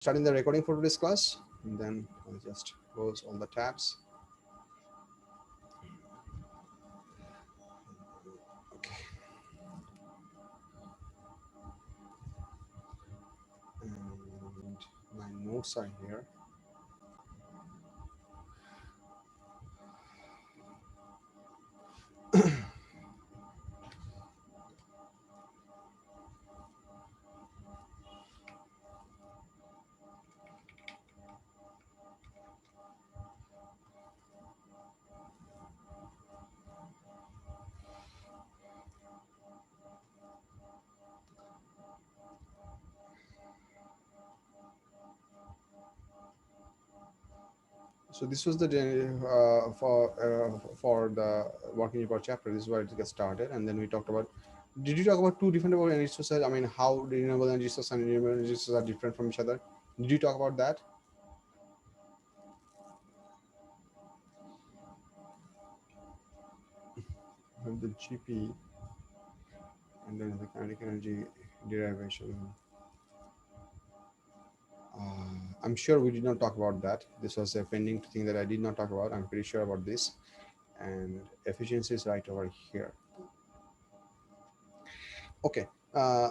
starting the recording for today's class, and then I'll just close all the tabs. Okay. And my notes are here. So this was the for the working report chapter. This is where it gets started, and then we talked about. Did you talk about two different about energy sources? I mean, how renewable energy sources and renewable energy sources are different from each other? Did you talk about that? The GP and then the kinetic energy derivation. I'm sure we did not talk about that. This was a pending thing that I did not talk about. I'm pretty sure about this. And efficiency is right over here. Okay. I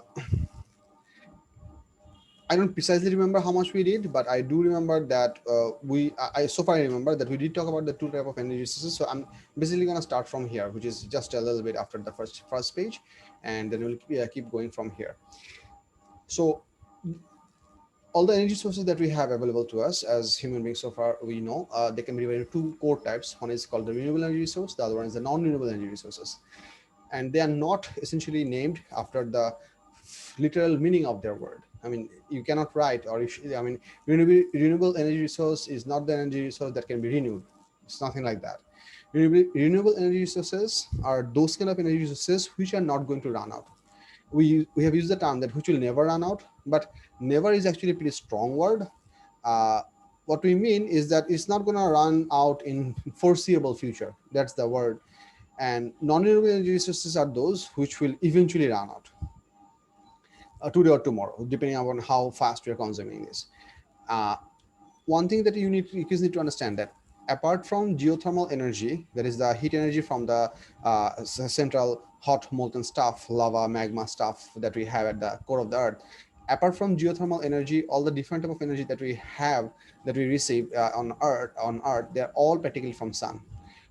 don't precisely remember how much we did, but I do remember that I so far I remember that we did talk about the two type of energy sources. So I'm basically going to start from here, which is just a little bit after the first page, and then we'll keep going from here. So all the energy sources that we have available to us as human beings so far, we know they can be divided into two core types. One is called the renewable energy resource, the other one is the non-renewable energy resources. And they are not essentially named after the literal meaning of their word. I mean, you cannot write, or I mean, renewable energy resource is not the energy resource that can be renewed. It's nothing like that. Renewable energy resources are those kind of energy resources which are not going to run out. We have used the term that which will never run out, but never is actually a pretty strong word. What we mean is that it's not going to run out in foreseeable future. That's the word. And non-renewable energy resources are those which will eventually run out today or tomorrow, depending on how fast we are consuming this. One thing that you need to understand that apart from geothermal energy, that is the heat energy from the central hot molten stuff, lava, magma stuff that we have at the core of the earth, apart from geothermal energy, all the different type of energy that we have, that we receive on earth, they're all practically from sun,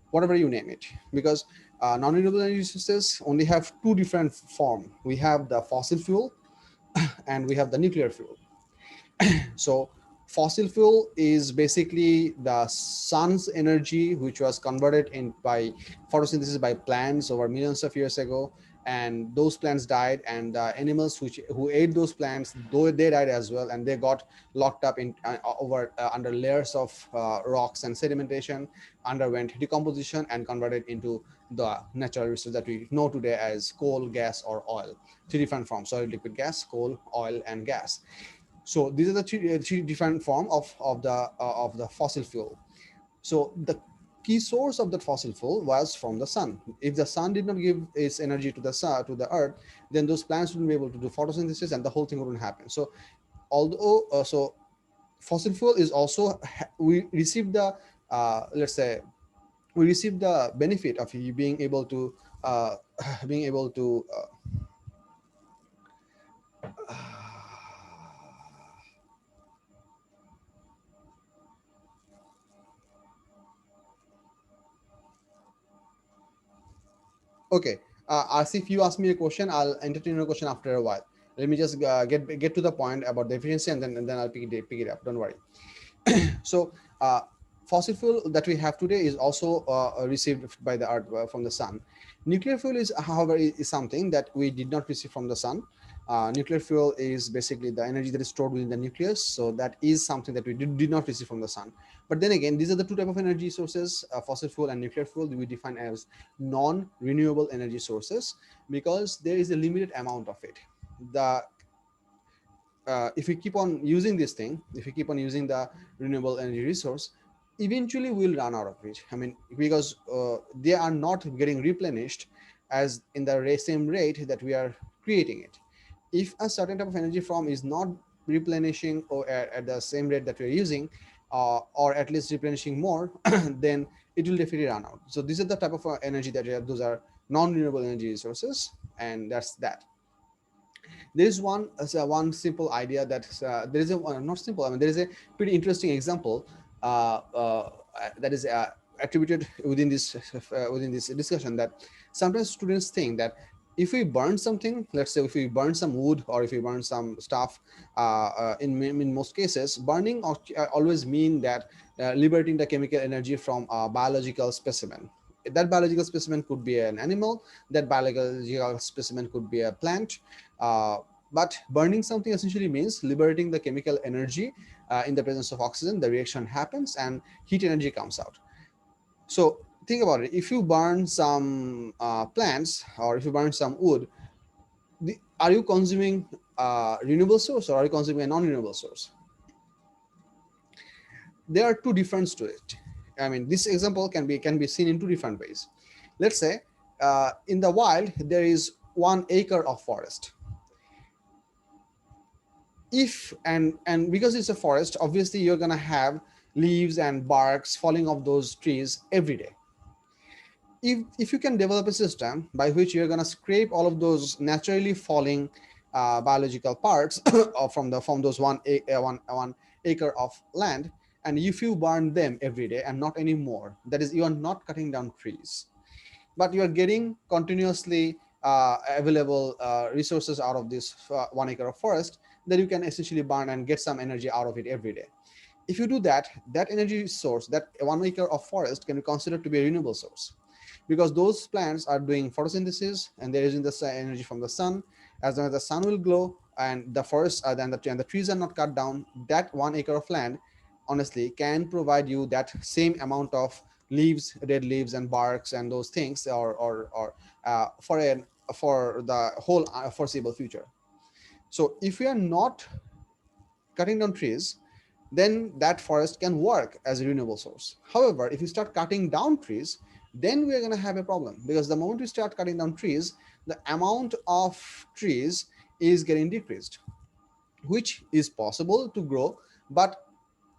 whatever you name it. Because non-renewable energy sources only have two different forms. We have the fossil fuel and we have the nuclear fuel. So fossil fuel is basically the sun's energy, which was converted in by photosynthesis by plants over millions of years ago, and those plants died, and the animals who ate those plants, though they died as well, and they got locked up in under layers of rocks, and sedimentation underwent decomposition and converted into the natural resources that we know today as coal, gas, or oil. Three different forms: solid, liquid, gas, coal, oil, and gas. So these are the three different form of the fossil fuel. So the key source of that fossil fuel was from the sun. If the sun did not give its energy to the sun, to the earth, then those plants wouldn't be able to do photosynthesis, and the whole thing wouldn't happen. So although fossil fuel is also, we receive the let's say, we receive the benefit of being able to uh, being able to okay. As if you ask me a question, I'll entertain your question after a while. Let me just get to the point about the efficiency, and then I'll pick it up. Don't worry. So fossil fuel that we have today is also received by the earth from the sun. Nuclear fuel is, however, is something that we did not receive from the sun. Nuclear fuel is basically the energy that is stored within the nucleus, so that is something that we did not receive from the sun. But then again, these are the two type of energy sources: fossil fuel and nuclear fuel. We define as non-renewable energy sources because there is a limited amount of it. The if we keep on using this thing, if we keep on using the renewable energy resource, eventually we'll run out of it. I mean, because they are not getting replenished as in the same rate that we are creating it. If a certain type of energy form is not replenishing or at the same rate that we're using, or at least replenishing more, then it will definitely run out. So these are the type of energy that we have. Those are non-renewable energy resources, and that's that. There is one simple idea that there is a not simple. I mean, there is a pretty interesting example that is attributed within this discussion, that sometimes students think that if we burn something, let's say if we burn some wood or if we burn some stuff, in most cases, burning always mean that liberating the chemical energy from a biological specimen. That biological specimen could be an animal, that biological specimen could be a plant, uh, but burning something essentially means liberating the chemical energy in the presence of oxygen. The reaction happens and heat energy comes out. So think about it. If you burn some plants or if you burn some wood, are you consuming a renewable source or are you consuming a non-renewable source? There are two differences to it. I mean, this example can be seen in two different ways. Let's say in the wild there is 1 acre of forest. If and because it's a forest, obviously you're gonna have leaves and barks falling off those trees every day. If you can develop a system by which you're gonna scrape all of those naturally falling biological parts from those one acre of land, and if you burn them every day and not anymore, that is, you are not cutting down trees, but you are getting continuously available resources out of this 1 acre of forest that you can essentially burn and get some energy out of it every day. If you do that, that energy source, that 1 acre of forest, can be considered to be a renewable source, because those plants are doing photosynthesis and they're using the energy from the sun. As long as the sun will glow and the forest and the trees are not cut down, that 1 acre of land honestly can provide you that same amount of leaves, dead leaves and barks and those things, or for the whole foreseeable future. So if we are not cutting down trees, then that forest can work as a renewable source. However, if you start cutting down trees, then we are going to have a problem, because the moment we start cutting down trees, the amount of trees is getting decreased, which is possible to grow. But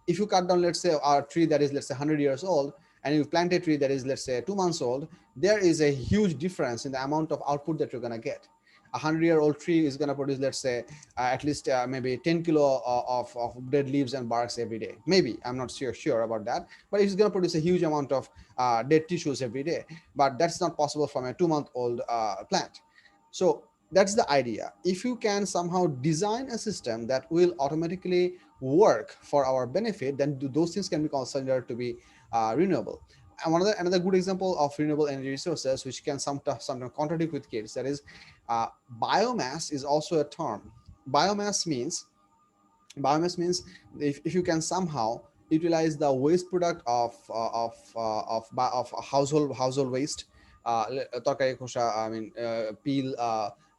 if you cut down, let's say, a tree that is, let's say, 100 years old, and you plant a tree that is, let's say, 2 months old, there is a huge difference in the amount of output that you're going to get. A 100-year-old tree is going to produce, let's say, at least maybe 10 kilo of dead leaves and barks every day. Maybe, I'm not sure about that, but it's going to produce a huge amount of dead tissues every day. But that's not possible from a 2-month-old plant. So that's the idea. If you can somehow design a system that will automatically work for our benefit, then those things can be considered to be renewable. And another good example of renewable energy resources, which can sometimes contradict with kids, that is, biomass is also a term. Biomass means biomass means if you can somehow utilize the waste product of household waste, তরকারি খোসা, I mean,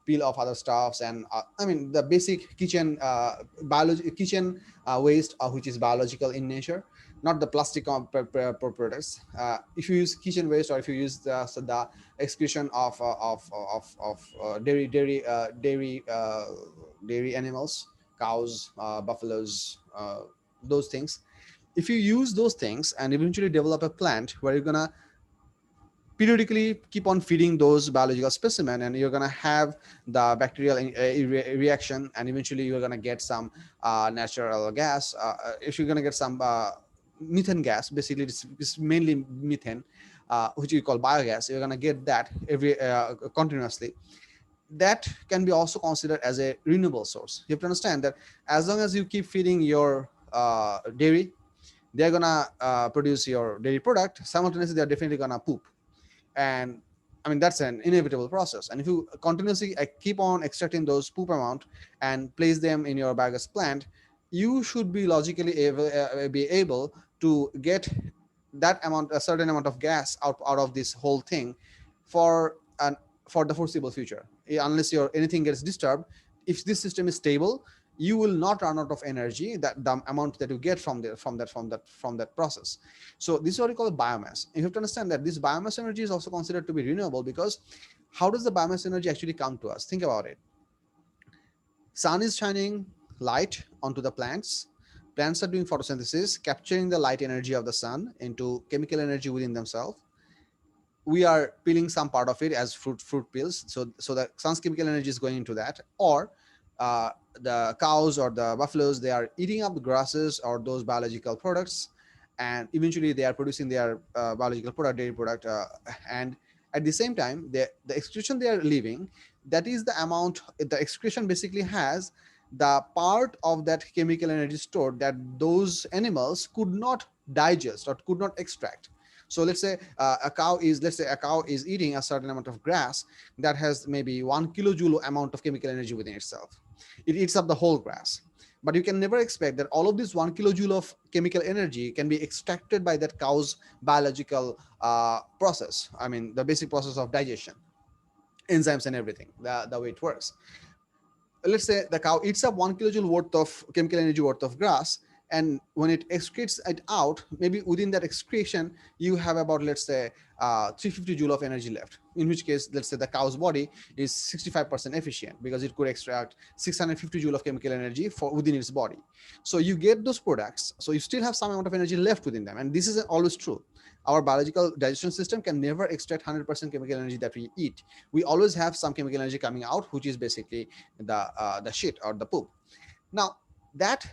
peel of other stuffs, and I mean the basic kitchen kitchen waste, which is biological in nature, not the plastic products. If you use kitchen waste, or if you use the excretion of dairy animals, cows, buffaloes, those things. If you use those things and eventually develop a plant where you're gonna periodically keep on feeding those biological specimen, and you're gonna have the bacterial reaction, and eventually you're gonna get some natural gas. If you're gonna get some methane gas, basically it's mainly methane, which we call biogas. You're gonna get that every continuously. That can be also considered as a renewable source. You have to understand that as long as you keep feeding your dairy, they're gonna produce your dairy product. Simultaneously, they're definitely gonna poop, and I mean that's an inevitable process. And if you continuously keep on extracting those poop amount and place them in your biogas plant, you should be logically be able to get that amount, a certain amount of gas out of this whole thing for an for the foreseeable future. Unless your anything gets disturbed, if this system is stable, you will not run out of energy, that the amount that you get from that process. So this is what we call biomass. You have to understand that this biomass energy is also considered to be renewable, because how does the biomass energy actually come to us? Think about it. Sun is shining, light onto the plants. Plants are doing photosynthesis, capturing the light energy of the sun into chemical energy within themselves. We are peeling some part of it as fruit peels, so the sun's chemical energy is going into that. Or the cows or the buffaloes, they are eating up the grasses or those biological products, and eventually they are producing their biological product, dairy product, and at the same time the excretion they are leaving, that is the amount the excretion basically has the part of that chemical energy stored that those animals could not digest or could not extract. So let's say a cow is eating a certain amount of grass that has maybe 1 kilojoule amount of chemical energy within itself. It eats up the whole grass. But you can never expect that all of this 1 kilojoule of chemical energy can be extracted by that cow's biological process. I mean, the basic process of digestion, enzymes and everything, the way it works. Let's say the cow eats up 1 kilojoule worth of chemical energy worth of grass, and when it excretes it out, maybe within that excretion you have about, let's say, 350 joule of energy left, in which case let's say the cow's body is 65% efficient because it could extract 650 joule of chemical energy for within its body. So you get those products, so you still have some amount of energy left within them, and this is always true. Our biological digestion system can never extract 100% chemical energy that we eat. We always have some chemical energy coming out, which is basically the shit or the poop. Now that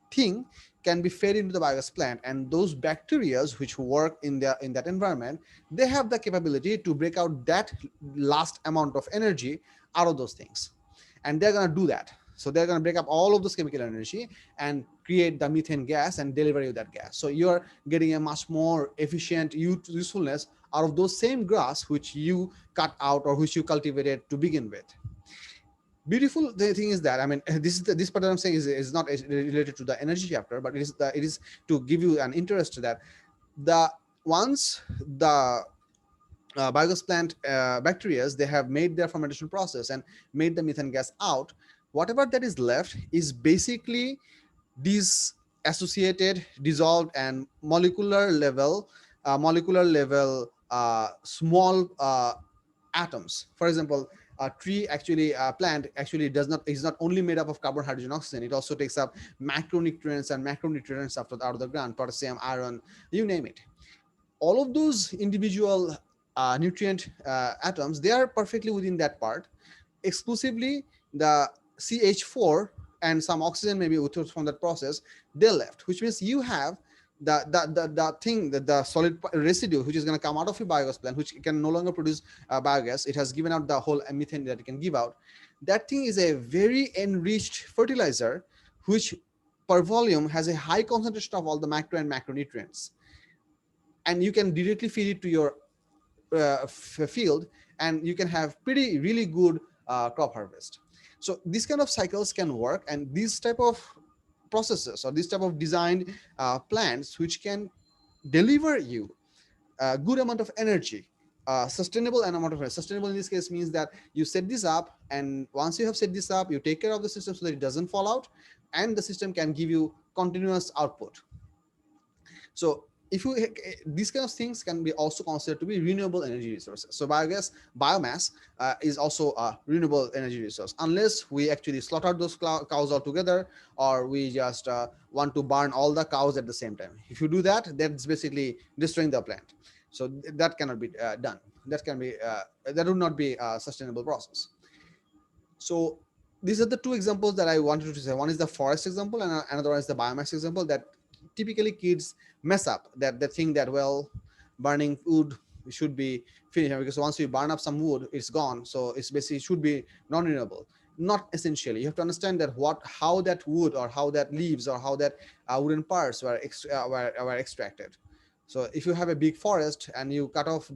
thing can be fed into the biogas plant, and those bacteria which work in that environment, they have the capability to break out that last amount of energy out of those things, and they're going to do that. So they're going to break up all of this chemical energy and create the methane gas and deliver you that gas. So you're getting a much more efficient usefulness out of those same grass which you cut out or which you cultivated to begin with. Beautiful the thing is that, I mean, this part that I'm saying is not related to the energy chapter, but it is to give you an interest that the once the biogas plant bacteria, they have made their fermentation process and made the methane gas out, whatever that is left is basically these associated, dissolved, and molecular level small atoms. For example, a tree actually, a plant actually does not is not only made up of carbon, hydrogen, oxygen. It also takes up macronutrients and macronutrients out of the ground, potassium, iron, you name it. All of those individual nutrient atoms, they are perfectly within that part. Exclusively the CH4 and some oxygen maybe from that process, they left, which means you have the solid residue which is going to come out of your biogas plant, which can no longer produce biogas. It has given out the whole methane that it can give out. That thing is a very enriched fertilizer, which per volume has a high concentration of all the macro and macronutrients, and you can directly feed it to your field, and you can have pretty really good crop harvest. So these kind of cycles can work, and these type of processes or this type of designed plants which can deliver you a good amount of energy, sustainable amount of energy. Sustainable in this case means that you set this up, and once you have set this up, you take care of the system so that it doesn't fall out, and the system can give you continuous output. So if you these kind of things can be also considered to be renewable energy resources. So biomass is also a renewable energy resource, unless we actually slaughter those cows altogether, or we just want to burn all the cows at the same time. If you do that, that's basically destroying the plant. So that cannot be done. That would not be a sustainable process. So these are the two examples that I wanted to say. One is the forest example, and another one is the biomass example, that typically kids mess up, that they think that, well, burning wood should be finished, because once you burn up some wood, it's gone, so it's basically should be non-renewable. Not essentially. You have to understand that how that wood or how that leaves or how that wooden parts were extracted. So if you have a big forest and you cut off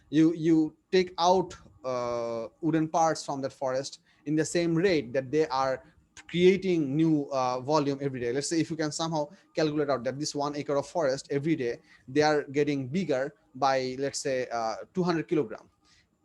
you take out wooden parts from that forest in the same rate that they are creating new volume every day. Let's say if you can somehow calculate out that this 1 acre of forest every day, they are getting bigger by, let's say, 200 kilogram,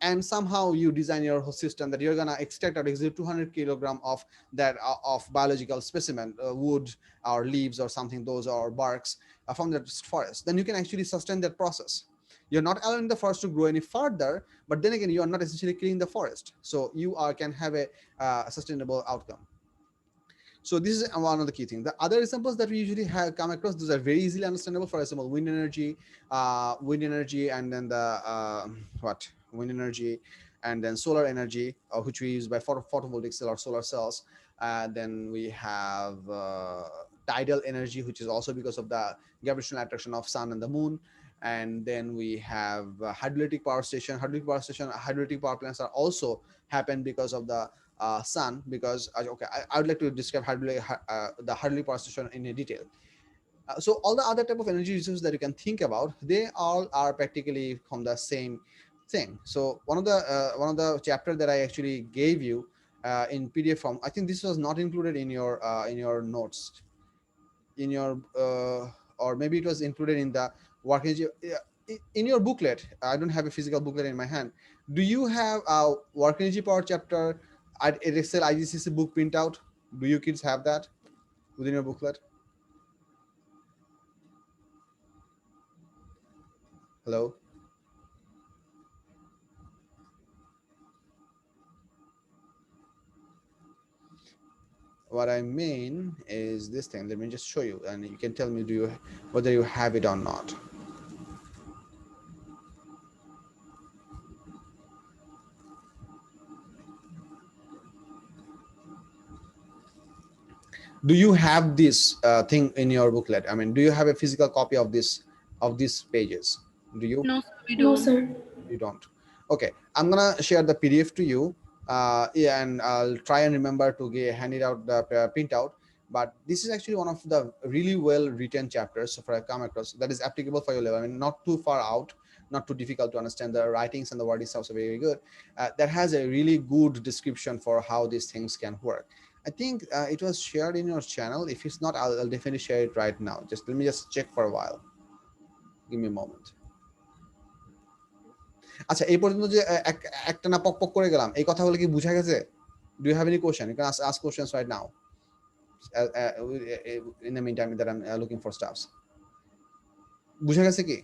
and somehow you design your whole system that you're going to extract or exit 200 kilogram of that of biological specimen, wood or leaves or something, those or barks from that forest, then you can actually sustain that process. You're not allowing the forest to grow any further, but then again, you are not essentially killing the forest, so you can have a sustainable outcome. So this is one of the key things. The other examples that we usually have come across, those are very easily understandable. For example, wind energy, and then the wind energy, and then solar energy, which we use by photovoltaic cell or solar cells. Then we have tidal energy, which is also because of the gravitational attraction of sun and the moon. And then we have hydroelectric power station. Hydroelectric power plants are also happen because of the sun. Because okay, I would like to describe the hydroelectric power station in a detail. So all the other type of energy resources that you can think about, they all are practically from the same thing. So one of the chapter that I actually gave you in PDF form, I think this was not included in your notes, in your or maybe it was included in the work energy in your booklet. I don't have a physical booklet in my hand. Do you have a work energy power chapter at Excel IGCC book printout? Do you kids have that within your booklet? Hello? What I mean is this thing. Let me just show you, and you can tell me whether you have it or not. Do you have this thing in your booklet? I mean, do you have a physical copy of these pages? Do you? No, sir, we No, don't. sir. You don't. Okay, I'm gonna share the PDF to you. Yeah, and I'll try and remember to hand it out the printout. But this is actually one of the really well written chapters so far I come across that is applicable for your level. I mean, not too far out, not too difficult to understand. The writings and the wording is also very good. That has a really good description for how these things can work. I think it was shared in your channel. If it's not, I'll definitely share it right now. Just let me just check for a while. Give me a moment. আচ্ছা, এই পর্যন্ত যে একটা না পক পক করে গেলাম, এই কথাগুলো কি বুঝা গেছে? Do you have any question? You can ask questions right now. In the meantime that I'm looking for stuffs. বুঝা গেছে কি?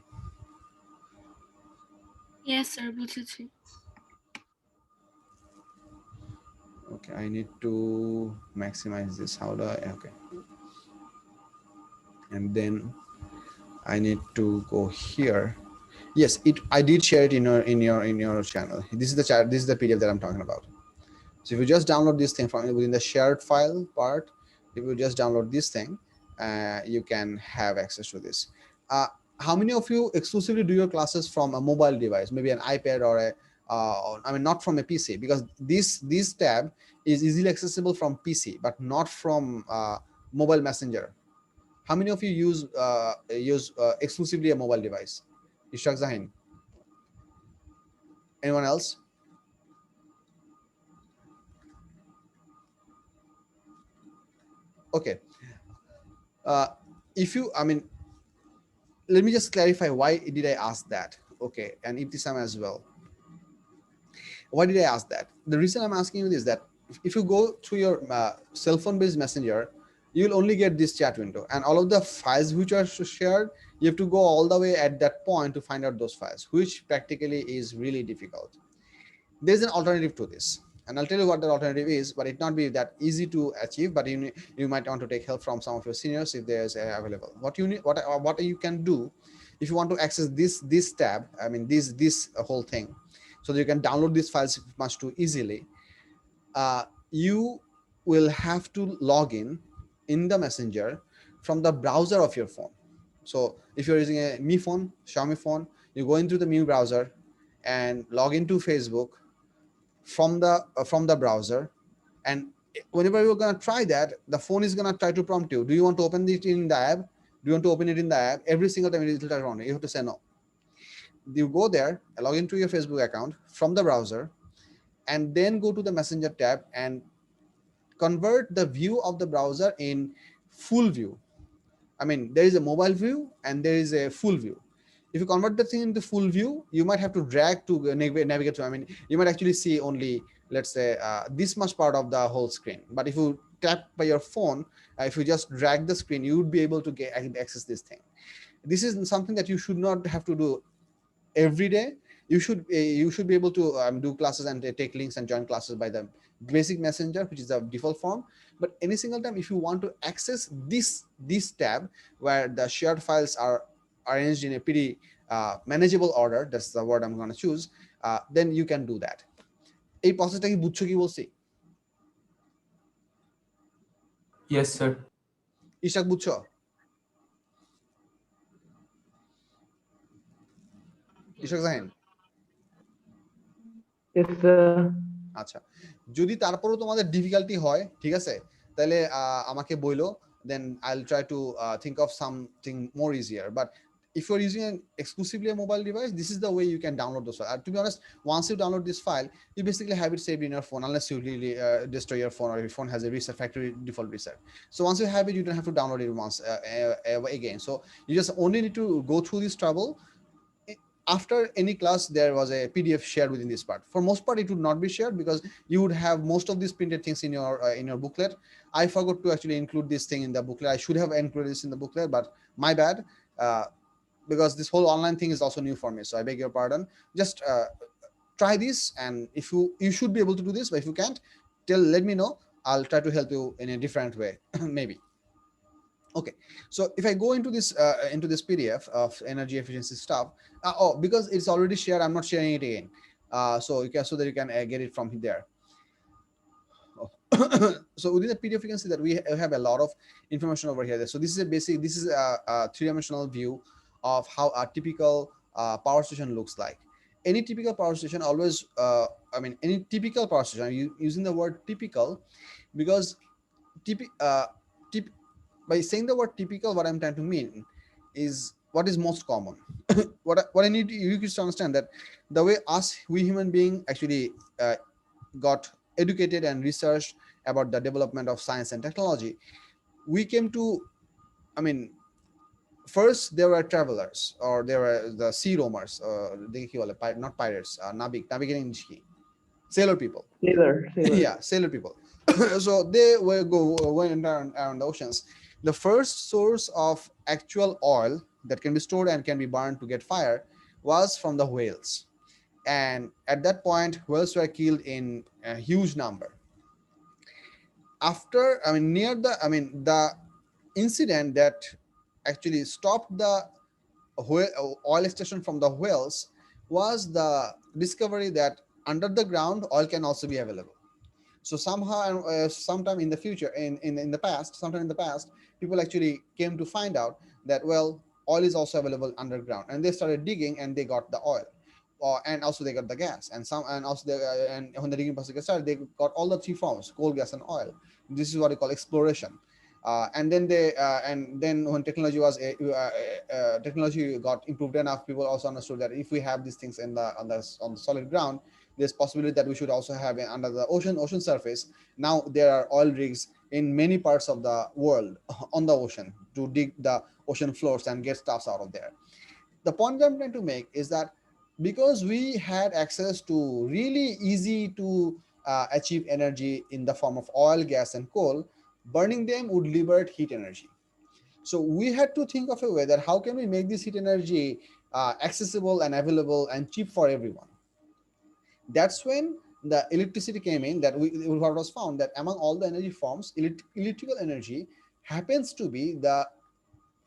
Yes, sir, বুঝেছি। Okay, I need to maximize this. How do I? Okay. And then I need to go here. Yes, I did share it in your channel. This is the chat. This is the PDF that I'm talking about. So if you just download this thing from within the shared file part, if you just download this thing, you can have access to this. How many of you exclusively do your classes from a mobile device, maybe an iPad or I mean, not from a PC, because this tab is easily accessible from PC, but not from mobile messenger. How many of you use exclusively a mobile device? Ishaq Zahin. Anyone else? Okay. If you, I mean, let me just clarify why did I ask that. Okay, and Ibtisam as well. Why did I ask that? The reason I'm asking you is that if you go to your cell phone based messenger, you'll only get this chat window, and all of the files which are shared, you have to go all the way at that point to find out those files, which practically is really difficult. There's an alternative to this, and I'll tell you what the alternative is, but it not be that easy to achieve. But you might want to take help from some of your seniors if there's available. What you need, what you can do, if you want to access this tab, I mean this whole thing, so that you can download these files much too easily. You will have to log in the messenger from the browser of your phone. So if you're using a Mi phone, Xiaomi phone, you go into the Mi browser and log into Facebook from the browser. And whenever you're going to try that, the phone is going to try to prompt you, do you want to open it in the app? Do you want to open it in the app? Every single time it will try on, you have to say no. You go there, log into your Facebook account from the browser, and then go to the messenger tab and convert the view of the browser in full view. I mean, there is a mobile view and there is a full view. If you convert the thing into full view, you might have to drag to navigate to. I mean, you might actually see only, let's say, this much part of the whole screen. But if you tap by your phone, if you just drag the screen, you would be able to access this thing. This is something that you should not have to do every day, You should be able to do classes and take links and join classes by the basic messenger, which is the default form. But any single time, if you want to access this tab where the shared files are arranged in a pretty manageable order, that's the word I'm going to choose, then you can do that. এই প্রসেসটা কি বুঝছো কি বলছি? Yes, sir. Ishaq বুঝছো? Ishaq জাহেন? Yes, sir. আচ্ছা, যদি তারপরেও তোমাদের ডিফিকাল্টি হয়, ঠিক আছে, তাহলে আমাকে বইলো, then I'll try to think of something more easier. But if you're using exclusively a mobile device, this is the way you can download those files. To be honest, once you download this file, you basically have it saved in your phone, unless you really destroy your phone or your phone has a reset, factory default reset. So once you have it, you don't have to download it once again. So you just only need to go through this trouble. After any class, there was a PDF shared within this part. For most part, it would not be shared because you would have most of these printed things in your booklet. I forgot to actually include this thing in the booklet. I should have included this in the booklet, but my bad. Because this whole online thing is also new for me, so I beg your pardon. Just try this, and if you should be able to do this, but if you can't, let me know. I'll try to help you in a different way. Maybe. Okay, so if I go into this PDF of energy efficiency stuff, because it's already shared, I'm not sharing it again, so that you can get it from there. So within the PDF, you can see that we have a lot of information over here. So this is a three-dimensional view of how a typical power station looks like. Any typical power station always, any typical power station, using the word typical, because by saying the word typical, what I'm trying to mean is what is most common. what I need you to understand that the way we human being actually got educated and researched about the development of science and technology, we came to, first there were travelers, or there were the sea roamers, not pirates, navigating English ki? Sailor people. Sailor. Yeah, sailor people. So they went around the oceans. The first source of actual oil that can be stored and can be burned to get fire was from the whales. And at that point, whales were killed in a huge number. After, the incident that actually stopped the oil extraction from the whales was the discovery that under the ground oil can also be available. So somehow, sometime in the future, sometime in the past, people actually came to find out that, well, oil is also available underground, and they started digging and they got the oil, and also they got the gas, and when the digging process started, they got all the three forms: coal, gas, and oil. This is what we call exploration. And then when technology got improved enough, people also understood that if we have these things on the solid ground, there's possibility that we should also have it under the ocean surface. Now there are oil rigs in many parts of the world on the ocean to dig the ocean floors and get stuff out of there. The point I'm trying to make is that because we had access to really easy to achieve energy in the form of oil, gas, and coal, burning them would liberate heat energy. So we had to think of a way that how can we make this heat energy accessible and available and cheap for everyone. That's when the electricity came in. That what was found that among all the energy forms, electrical energy happens to be the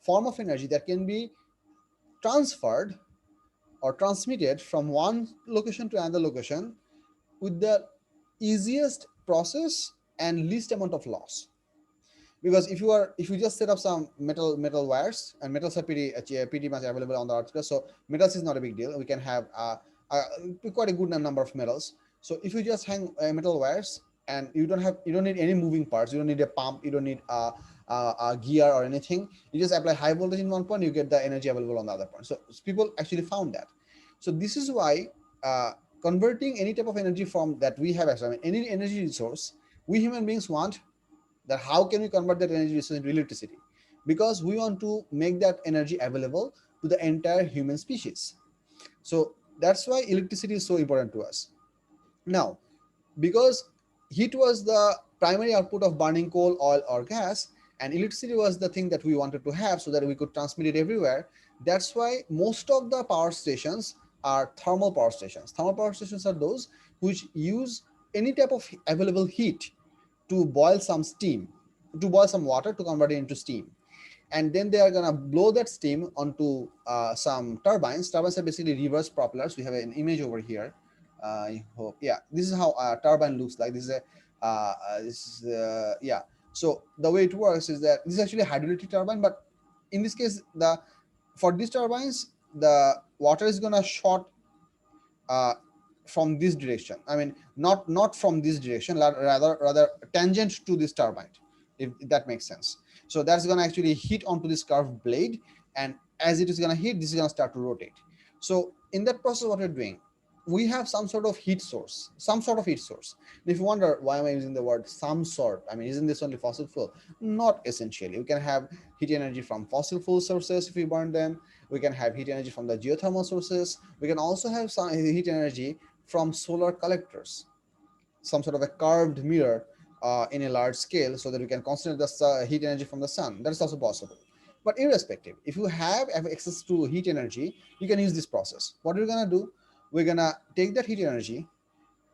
form of energy that can be transferred or transmitted from one location to another location with the easiest process and least amount of loss. Because if you just set up some metal wires, and metals are pretty much available on the earth, so metals is not a big deal. We can have quite a good number of metals. So if you just hang metal wires, and you don't need any moving parts, you don't need a pump, you don't need a gear or anything, you just apply high voltage in one point, you get the energy available on the other point. So people actually found that. So this is why converting any type of energy form that we have, any energy resource, we human beings want that how can we convert that energy resource into electricity, because we want to make that energy available to the entire human species. So that's why electricity is so important to us. Now, because heat was the primary output of burning coal, oil, or gas, and electricity was the thing that we wanted to have so that we could transmit it everywhere, that's why most of the power stations are thermal power stations. Thermal power stations are those which use any type of available heat to boil some steam, to boil some water to convert it into steam. And then they are gonna blow that steam onto some turbines. Turbines are basically reverse propellers. We have an image over here. I hope, yeah, this is how a turbine looks like. This is a, yeah. So the way it works is that this is actually a hydroelectric turbine, but in this case, for these turbines, the water is gonna shot uh, from this direction. I mean, not from this direction, rather tangent to this turbine, if that makes sense. So that's going to actually hit onto this curved blade, and as it is going to hit, this is going to start to rotate. So in that process, what we're doing, we have some sort of heat source, some sort of heat source. And if you wonder why am I using the word some sort, I mean, isn't this only fossil fuel? Not essentially. We can have heat energy from fossil fuel sources if we burn them. We can have heat energy from the geothermal sources. We can also have some heat energy from solar collectors, some sort of a curved mirror in a large scale, so that we can concentrate the heat energy from the sun. That is also possible. But irrespective, if you have access to heat energy, you can use this process. What we're gonna do, we're gonna take that heat energy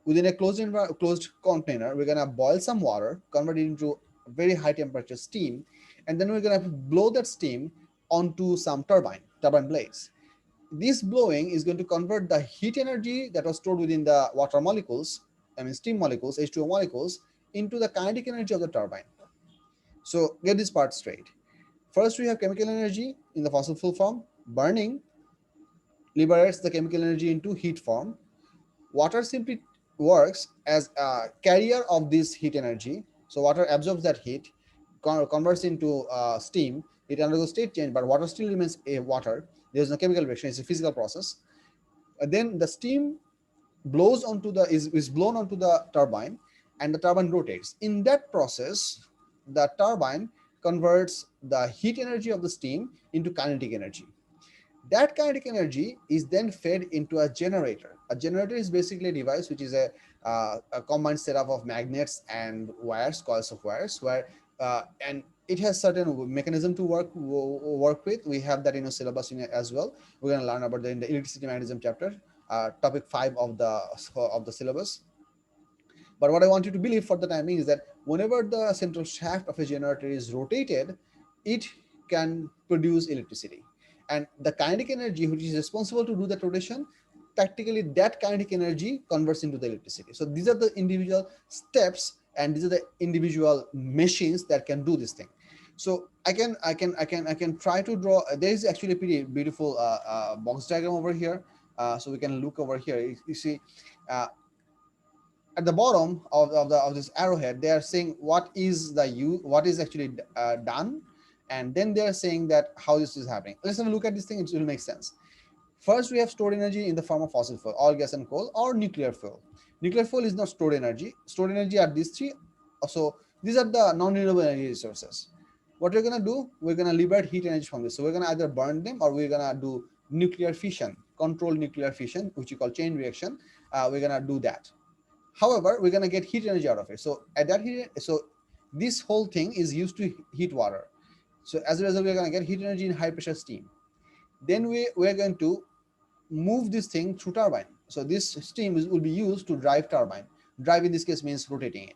within a closed container. We're gonna boil some water, convert it into very high temperature steam, and then we're gonna blow that steam onto some turbine blades. This blowing is going to convert the heat energy that was stored within the water molecules, I mean steam molecules, H2O molecules, into the kinetic energy of the turbine. So get this part straight. First, we have chemical energy in the fossil fuel form. Burning liberates the chemical energy into heat form. Water simply works as a carrier of this heat energy. So water absorbs that heat, converts into steam. It undergoes state change, but water still remains a water. There is no chemical reaction. It's a physical process. Then the steam blows onto the is blown onto the turbine, and the turbine rotates. In that process, the turbine converts the heat energy of the steam into kinetic energy. That kinetic energy is then fed into a generator. A generator is basically a device which is a combined setup of magnets and wires, coils of wires, where and it has certain mechanism to work with. We have that in a syllabus as well. We're going to learn about that in the electricity mechanism chapter, topic 5 of the syllabus. But what I want you to believe for the time being is that whenever the central shaft of a generator is rotated, it can produce electricity. And the kinetic energy, which is responsible to do that rotation, practically that kinetic energy converts into the electricity. So these are the individual steps, and these are the individual machines that can do this thing. So I can try to draw. There is actually a pretty beautiful box diagram over here. So we can look over here. You see, uh, at the bottom of this arrowhead, they are saying what is actually done, and then they are saying that how this is happening. Let's have a look at this thing. It will make sense. First, we have stored energy in the form of fossil fuel, oil, gas, and coal, or nuclear fuel. Nuclear fuel is not stored energy. Stored energy are these three. So these are the non-renewable energy resources. What we're gonna do, we're gonna liberate heat energy from this. So we're gonna either burn them, or we're gonna do nuclear fission, controlled nuclear fission, which we call chain reaction. We're gonna do that. However, we're going to get heat energy out of it. So at that heat, so this whole thing is used to heat water. So as a result, we're going to get heat energy in high pressure steam. Then we're going to move this thing through turbine. So this steam will be used to drive turbine. Drive in this case means rotating it.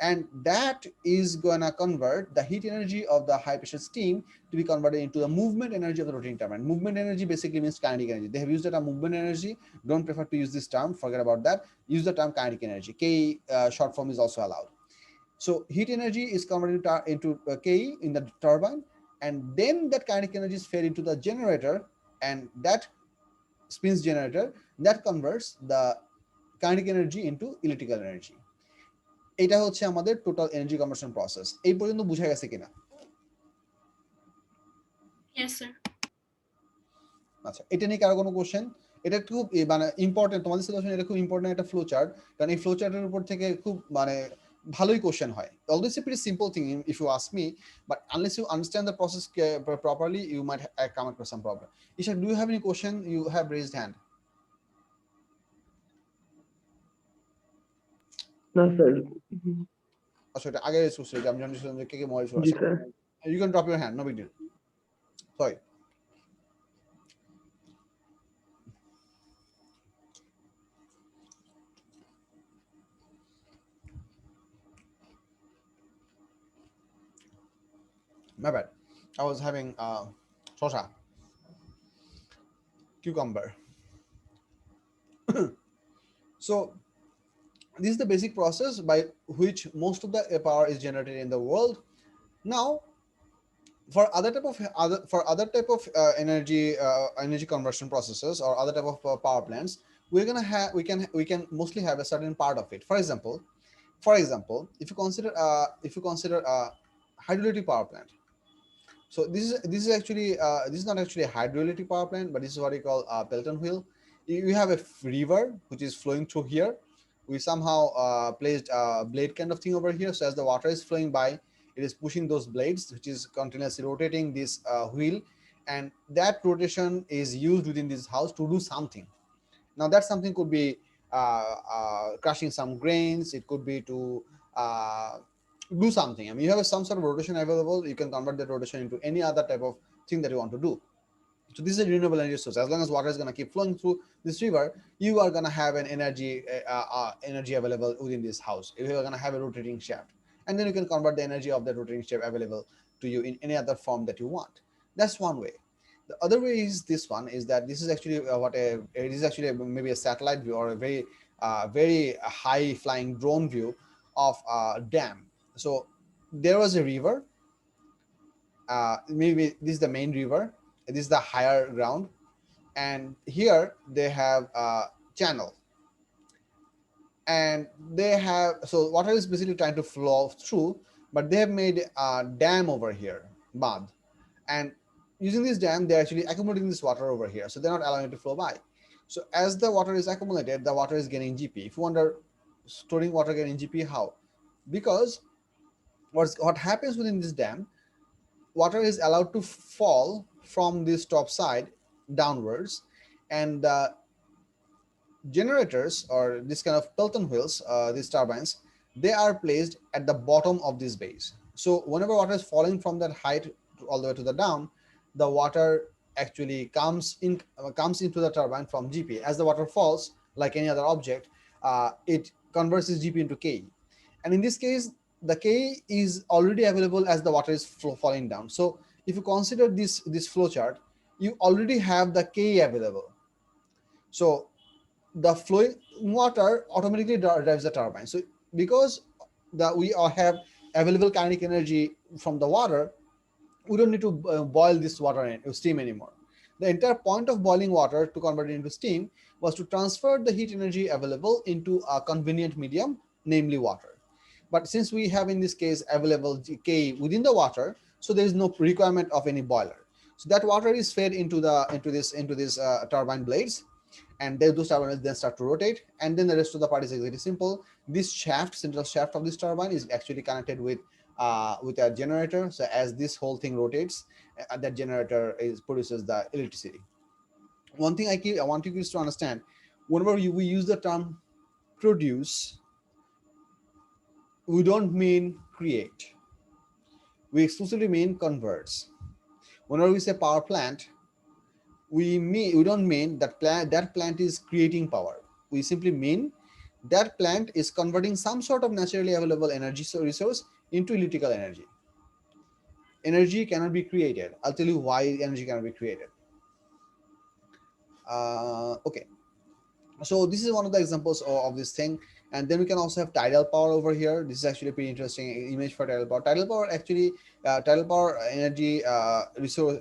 And that is gonna convert the heat energy of the high pressure steam to be converted into the movement energy of the rotating turbine. Movement energy basically means kinetic energy. They have used the term movement energy. Don't prefer to use this term, forget about that. Use the term kinetic energy. K short form is also allowed. So heat energy is converted into Ke in the turbine, and then that kinetic energy is fed into the generator, and that spins generator that converts the kinetic energy into electrical energy. এটা হচ্ছে আমাদের total energy conversion process. এই পর্যন্ত বুঝা গেছে কিনা? Yes, sir. আচ্ছা, এটা নিয়ে কারো কোনো কোশ্চেন? এটা খুব মানে ইম্পর্টেন্ট, তোমাদের সিলেবাসে এটা খুব ইম্পর্টেন্ট একটা ফ্লো চার্ট, কারণ এই ফ্লো চার্টের উপর থেকে খুব মানে ভালোই কোশ্চেন হয়। Although it's a pretty simple thing if you ask me, but unless you understand the process properly, you might come across some problem. Ishak, do you have any question? You have raised hand. না sir. আচ্ছা, এটা আগে raise করছি, আমি জানছিলাম যে কে কে mobile জি আছে। Sir. You can drop your hand, no big deal. Sorry. My bad. I was having shosha cucumber. So this is the basic process by which most of the power is generated in the world. Now, for other type of energy conversion processes or other type of power plants, we're gonna have we can mostly have a certain part of it. For example, if you consider a hydroelectric power plant. So this is actually this is not actually a hydroelectric power plant, but this is what we call Pelton Wheel. You have a river which is flowing through here. We somehow placed a blade kind of thing over here. So as the water is flowing by, it is pushing those blades, which is continuously rotating this wheel, and that rotation is used within this house to do something. Now that something could be crushing some grains. It could be to uh, do something. I mean, you have some sort of rotation available. You can convert that rotation into any other type of thing that you want to do. So this is a renewable energy source. As long as water is going to keep flowing through this river, you are going to have an energy available within this house. You are going to have a rotating shaft, and then you can convert the energy of that rotating shaft available to you in any other form that you want. That's one way. The other way is this one, is that this is actually it is actually maybe a satellite view or a very high flying drone view of a dam. So there was a river. Maybe this is the main river. This is the higher ground, and here they have a channel, and they have, so water is basically trying to flow through, but they have made a dam over here, mud, and using this dam they're actually accumulating this water over here, so they're not allowing it to flow by. So as the water is accumulated, the water is getting GP. If you wonder, storing water getting GP, how? Because what happens within this dam, water is allowed to fall from this top side downwards, and the generators or this kind of Pelton wheels, these turbines, they are placed at the bottom of this base. So whenever water is falling from that height all the way to the down, the water actually comes into the turbine from GP. As the water falls, like any other object, it converts this GP into Ke. And in this case, the Ke is already available as the water is falling down. So if you consider this flow chart, you already have the Ke available. So the flowing water automatically drives the turbine. So because we all have available kinetic energy from the water, we don't need to boil this water in steam anymore. The entire point of boiling water to convert it into steam was to transfer the heat energy available into a convenient medium, namely water. But since we have in this case available K within the water, so there is no requirement of any boiler. So that water is fed into this turbine blades, and those turbines then start to rotate, and then the rest of the part is very simple. This central shaft of this turbine is actually connected with a generator. So as this whole thing rotates, that generator produces the electricity. One thing I want you guys to understand: whenever we use the term produce, we don't mean create. We exclusively mean converts. Whenever we say power plant, we don't mean that plant is creating power. We simply mean that plant is converting some sort of naturally available energy resource into electrical energy. Energy cannot be created. I'll tell you why energy cannot be created. Okay, so this is one of the examples of this thing. And then we can also have tidal power over here. This is actually a pretty interesting image for tidal power. Tidal power energy resource,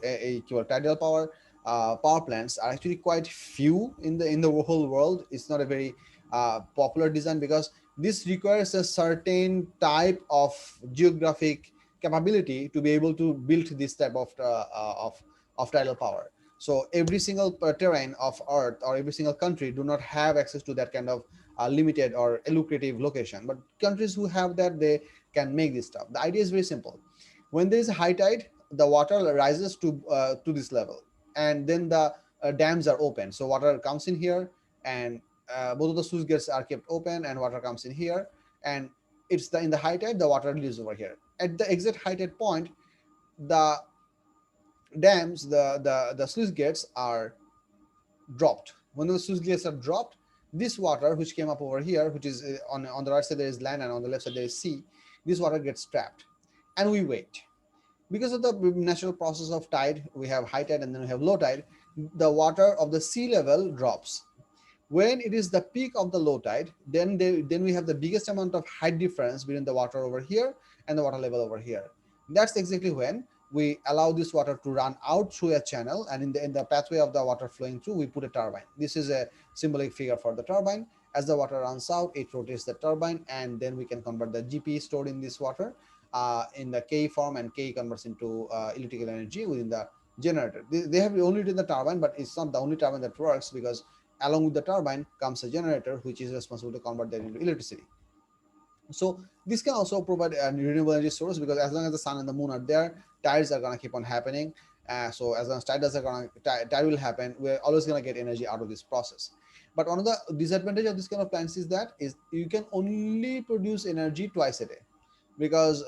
tidal power power plants are actually quite few in the whole world. It's not a very popular design because this requires a certain type of geographic capability to be able to build this type of tidal power. So every single terrain of earth or every single country do not have access to that kind of limited or lucrative location, but countries who have that, they can make this stuff. The idea is very simple. When there is a high tide, the water rises to this level, and then the dams are open, so water comes in here, and both of the sluice gates are kept open and water comes in here, and in the high tide the water leaves over here. At the exact high tide point, the dams, the sluice gates are dropped. When the sluice gates are dropped, this water which came up over here, which is on the right side there is land and on the left side there is sea, this water gets trapped, and we wait. Because of the natural process of tide, we have high tide and then we have low tide. The water of the sea level drops. When it is the peak of the low tide, then we have the biggest amount of height difference between the water over here and the water level over here. That's exactly when we allow this water to run out through a channel, and in the pathway of the water flowing through, we put a turbine. This is a symbolic figure for the turbine. As the water runs out, it rotates the turbine, and then we can convert the GP stored in this water in the K form, and K converts into electrical energy within the generator. They have only written the turbine, but it's not the only turbine that works, because along with the turbine comes a generator, which is responsible to convert that into electricity. So this can also provide a renewable energy source, because as long as the sun and the moon are there, tides are going to keep on happening. So as long as tide will happen, we're always going to get energy out of this process. But one of the disadvantage of this kind of plants is that you can only produce energy twice a day, because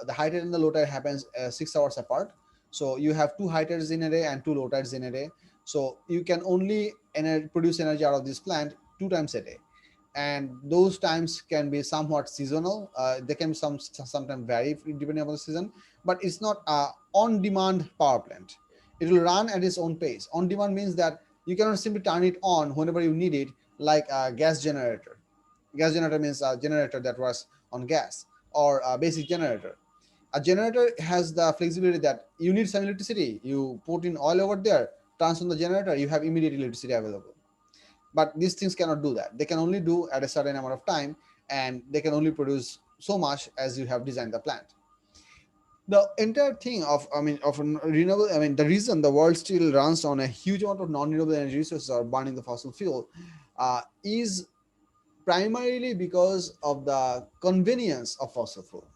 the high tide and the low tide happens 6 hours apart. So you have 2 high tides in a day and 2 low tides in a day. So you can only produce energy out of this plant 2 times a day, and those times can be somewhat seasonal. They can sometimes vary depending on the season, but it's not a on-demand power plant. It will run at its own pace. On demand means that you cannot simply turn it on whenever you need it, like a gas generator. Gas generator means a generator that works on gas, or a basic generator. A generator has the flexibility that you need some electricity, you put in oil over there, turns on the generator, you have immediate electricity available. But these things cannot do that. They can only do at a certain amount of time, and they can only produce so much as you have designed the plant. The entire thing of renewable, the reason the world still runs on a huge amount of non-renewable energy resources or burning the fossil fuel is primarily because of the convenience of fossil fuel.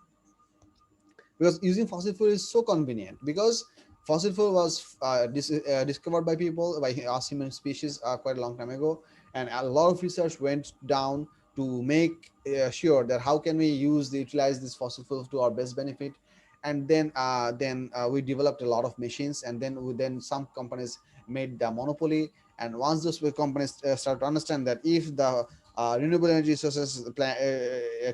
Because using fossil fuel is so convenient, because fossil fuel was discovered by people, by us human species, quite a long time ago, and a lot of research went down to make sure that how can we utilize this fossil fuel to our best benefit. And then we developed a lot of machines, and then some companies made the monopoly. And once those companies start to understand that if the renewable energy sources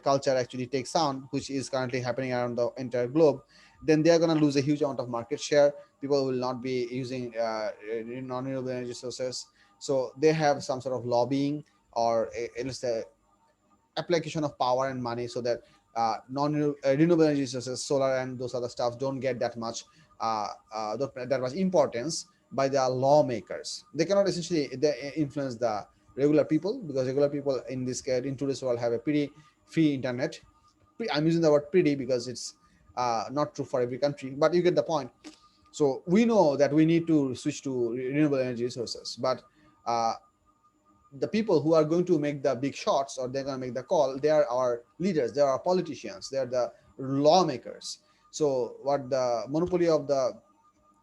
culture actually takes on, which is currently happening around the entire globe, then they are going to lose a huge amount of market share. People will not be using non-renewable energy sources. So they have some sort of lobbying, or at least a application of power and money, so that non-renewable energy sources, solar and those other stuff, don't get that much that much importance by the lawmakers. They cannot essentially influence the regular people, because regular people in today's world have a pretty free internet. I'm using the word pretty because it's not true for every country, but you get the point. So we know that we need to switch to renewable energy sources, but uh, the people who are going to make the big shots, or they're going to make the call, they are our leaders, they are our politicians, they are the lawmakers. So what the monopoly of the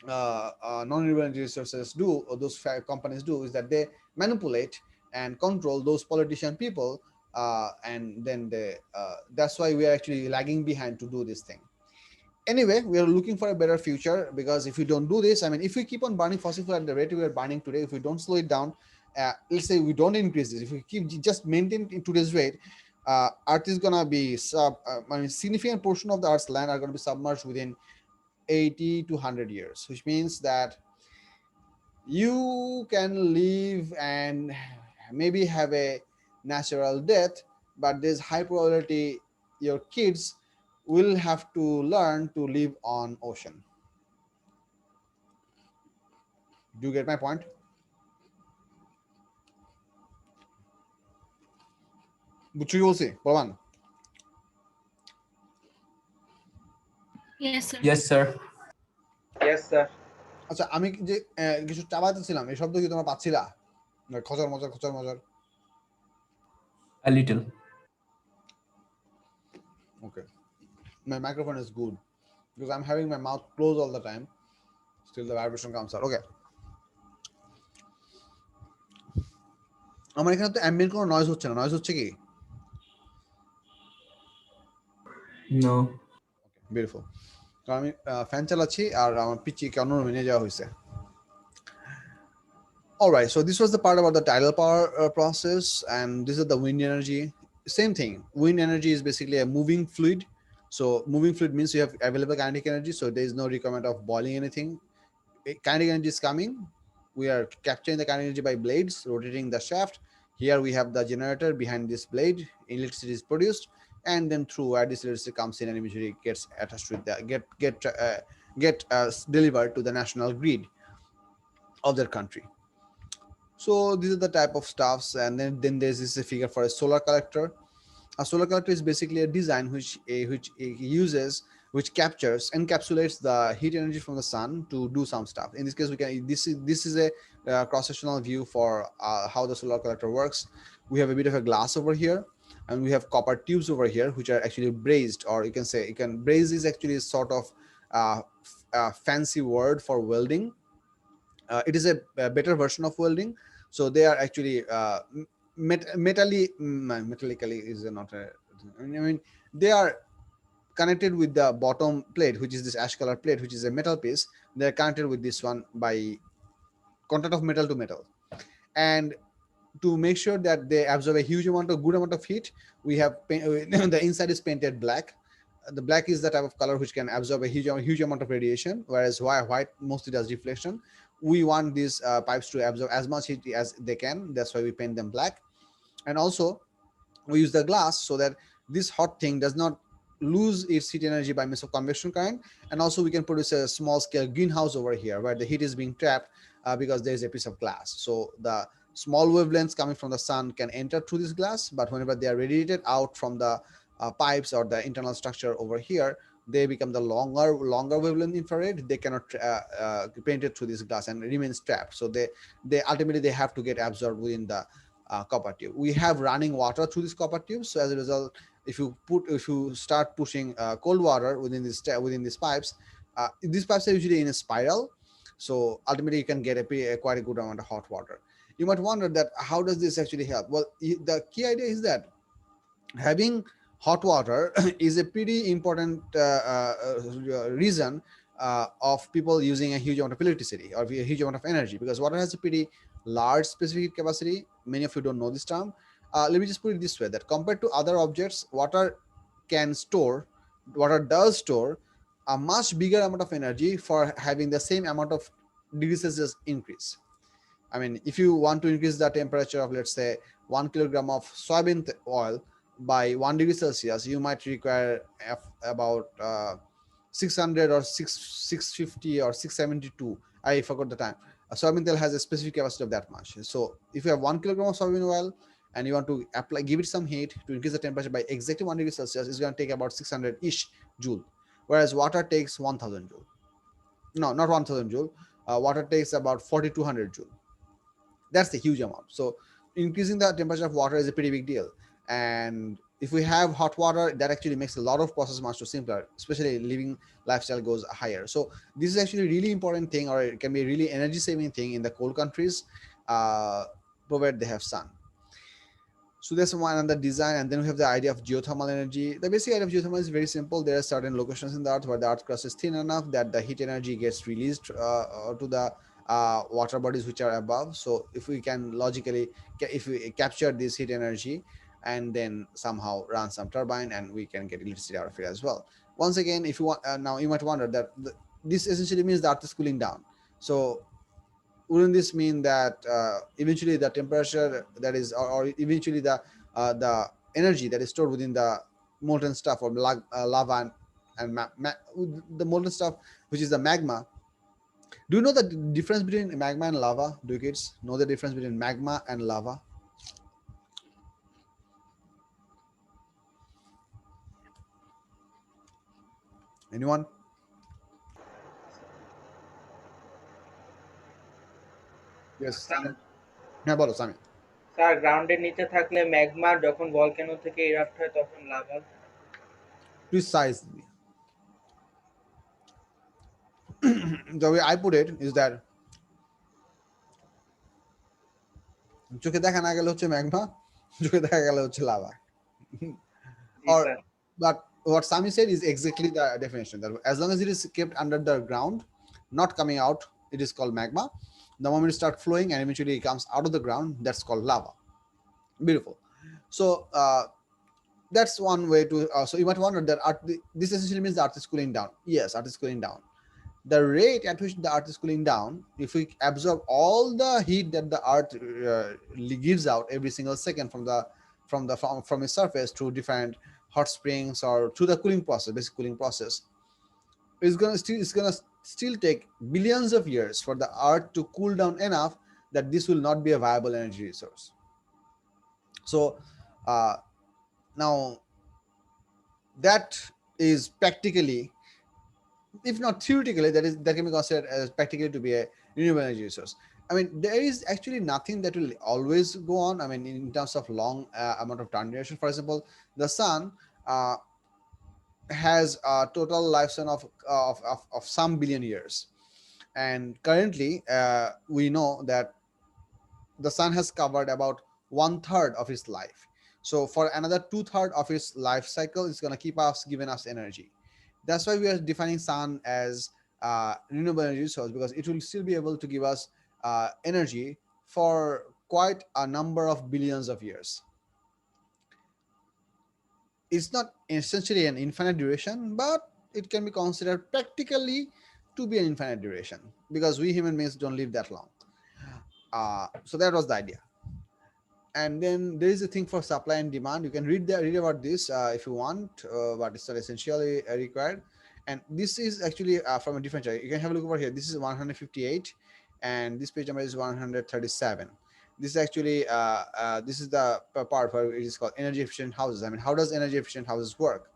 non-renewable energy resources do, or those companies do, is that they manipulate and control those politician people, and then that's why we are actually lagging behind to do this thing. Anyway, we are looking for a better future, because if we don't do this, if we keep on burning fossil fuel at the rate we are burning today, if we don't slow it down, let's say we don't increase this, if we keep just maintain in today's rate, earth is gonna be significant portion of the earth's land are going to be submerged within 80 to 100 years, which means that you can live and maybe have a natural death, but there's high probability your kids will have to learn to live on ocean. Do you get my point? বুঝছো কি বলছি প্রমাণ? Yes, sir. Yes, sir. Yes, sir. আচ্ছা, আমি যে কিছু চাবাতেছিলাম, এই শব্দ কি তোমরা পাচ্ছিলা? খচর মজর খচর মজর? A little. Okay, my microphone is good because I'm having my mouth closed all the time, still the vibration comes out. Okay, আমার এখানে তো অ্যাম্বিয়েন্ট কোনো নয়েজ হচ্ছে না। নয়েজ হচ্ছে কি? No. বিউটিফুল। কারণ আমি ফ্যান চালাচ্ছি আর আমার পিচি অন্য রুমে নিয়ে যাওয়া হয়েছে। Alright, so this was the part about the tidal power process, and this is the wind energy. Same thing. Wind energy is basically a moving fluid. So moving fluid means you have available kinetic energy, so there is no requirement of boiling anything. Kinetic energy is coming. We are capturing the kinetic energy by blades rotating the shaft. Here we have the generator behind this blade. Electricity is produced, and then through where this electricity comes in and eventually gets attached with the get delivered to the national grid of their country. So these are the type of stuffs, and then there's this figure for a solar collector. A solar collector is basically a design which captures encapsulates the heat energy from the sun to do some stuff. In this case, we can this is a cross-sectional view for how the solar collector works. We have a bit of a glass over here, and we have copper tubes over here, which are actually brazed, or braze is actually a sort of fancy word for welding. It is a better version of welding. So they are actually metallically is not a, I mean, they are connected with the bottom plate, which is this ash color plate, which is a metal piece. They are connected with this one by contact of metal to metal. And to make sure that they absorb a good amount of heat, we have the inside is painted black. The black is the type of color which can absorb a huge amount of radiation, whereas white mostly does reflection. We want these pipes to absorb as much heat as they can. That's why we paint them black. And also we use the glass so that this hot thing does not lose its heat energy by means of convection current. And also we can produce a small scale greenhouse over here where the heat is being trapped because there is a piece of glass. So the small wavelengths coming from the sun can enter through this glass, but whenever they are radiated out from the pipes or the internal structure over here, they become the longer wavelength infrared. They cannot penetrate through this glass and remains trapped. So they ultimately they have to get absorbed within the copper tube. We have running water through this copper tube. So as a result, if you start pushing cold water within these pipes, these pipes are usually in a spiral. So ultimately, you can get quite a good amount of hot water. You might wonder that how does this actually help? Well, the key idea is that having hot water is a pretty important reason of people using a huge amount of electricity or a huge amount of energy, because water has a pretty large specific capacity. Many of you don't know this term. Let me just put it this way, that compared to other objects, water does store a much bigger amount of energy for having the same amount of degrees Celsius increase. I mean, if you want to increase the temperature of, let's say, 1 kilogram of soybean oil by 1 degree Celsius, you might require about 600 or 650 or 672. I forgot the time. A soybean oil has a specific capacity of that much. So if you have 1 kilogram of soybean oil and you want to give it some heat to increase the temperature by exactly 1 degree Celsius, it's going to take about 600-ish joule, whereas water takes 1000 joule. No, not 1000 joule. Water takes about 4200 joule. That's a huge amount. So increasing the temperature of water is a pretty big deal. And if we have hot water, that actually makes a lot of process much simpler, especially living lifestyle goes higher. So this is actually a really important thing, or it can be a really energy saving thing in the cold countries, provided they have sun. So that's one under design. And then we have the idea of geothermal energy. The basic idea of geothermal is very simple. There are certain locations in the earth where the earth crust is thin enough that the heat energy gets released to the water bodies which are above. So if we can logically, if we capture this heat energy and then somehow run some turbine, and we can get electricity out of it as well. Once again, if you want, now you might wonder that this essentially means the earth is cooling down. So wouldn't this mean that eventually the temperature that is, or eventually the energy that is stored within the molten stuff, or lava and the molten stuff, which is the magma? Do you know the difference between magma and lava? Do you kids know the difference between magma and lava? Anyone? Yes, Sami. হ্যাঁ বলো Sami. Sir গ্রাউন্ডের নিচে থাকলে magma, যখন volcano থেকে ইরাপ্ট হয় তখন lava. Precisely. The way I put it is that চোখে দেখা না গেলে হচ্ছে ম্যাগমা, চোখে দেখা গেলে হচ্ছে lava. G Or sir. but what Sami said is exactly the definition, that as long as it is kept under the ground, not coming out, it is called magma. The moment it starts flowing and eventually it comes out of the ground, that's called lava. Beautiful. So that's one way to. So you might wonder that this essentially means the Earth is cooling down. Yes, Earth is cooling down. The rate at which the Earth is cooling down, if we absorb all the heat that the Earth gives out every single second from its surface through different hot springs or through the cooling process, basic cooling process, it's gonna still take billions of years for the Earth to cool down enough that this will not be a viable energy resource. So uh, now that is practically, if not theoretically, that can be considered as practically to be a renewable energy resource. I mean, there is actually nothing that will always go on. I mean, in terms of long amount of time duration. For example, the sun uh, has a total lifespan of some billion years, and currently we know that the sun has covered about one third of its life. So for another two-thirds of its life cycle, it's going to keep us giving us energy. That's why we are defining sun as renewable energy source, because it will still be able to give us energy for quite a number of billions of years. It's not essentially an infinite duration, but it can be considered practically to be an infinite duration, because we human beings don't live that long. So that was the idea. And then there is a thing for supply and demand. You can read about this if you want, but it's not essentially required. And this is actually from a different chart. You can have a look over here. This is 158, and this page number is 137. This is actually this is the part where it is called energy efficient houses. I mean, how does energy efficient houses work?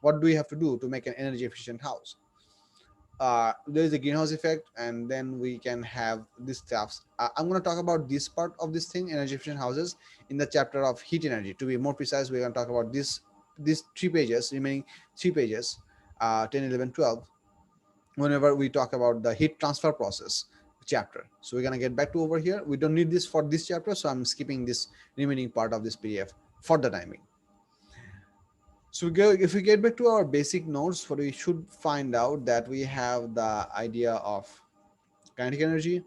What do we have to do to make an energy efficient house? There is a greenhouse effect, and then we can have these stuffs. I'm going to talk about this part of this thing, energy efficient houses, in the chapter of heat energy. To be more precise, we're going to talk about these 3 pages, remaining 3 pages, 10, 11, 12, whenever we talk about the heat transfer process chapter. So we're going to get back to over here. We don't need this for this chapter, so I'm skipping this remaining part of this PDF for the timing. So if we get back to our basic notes, what we should find out that we have the idea of kinetic energy.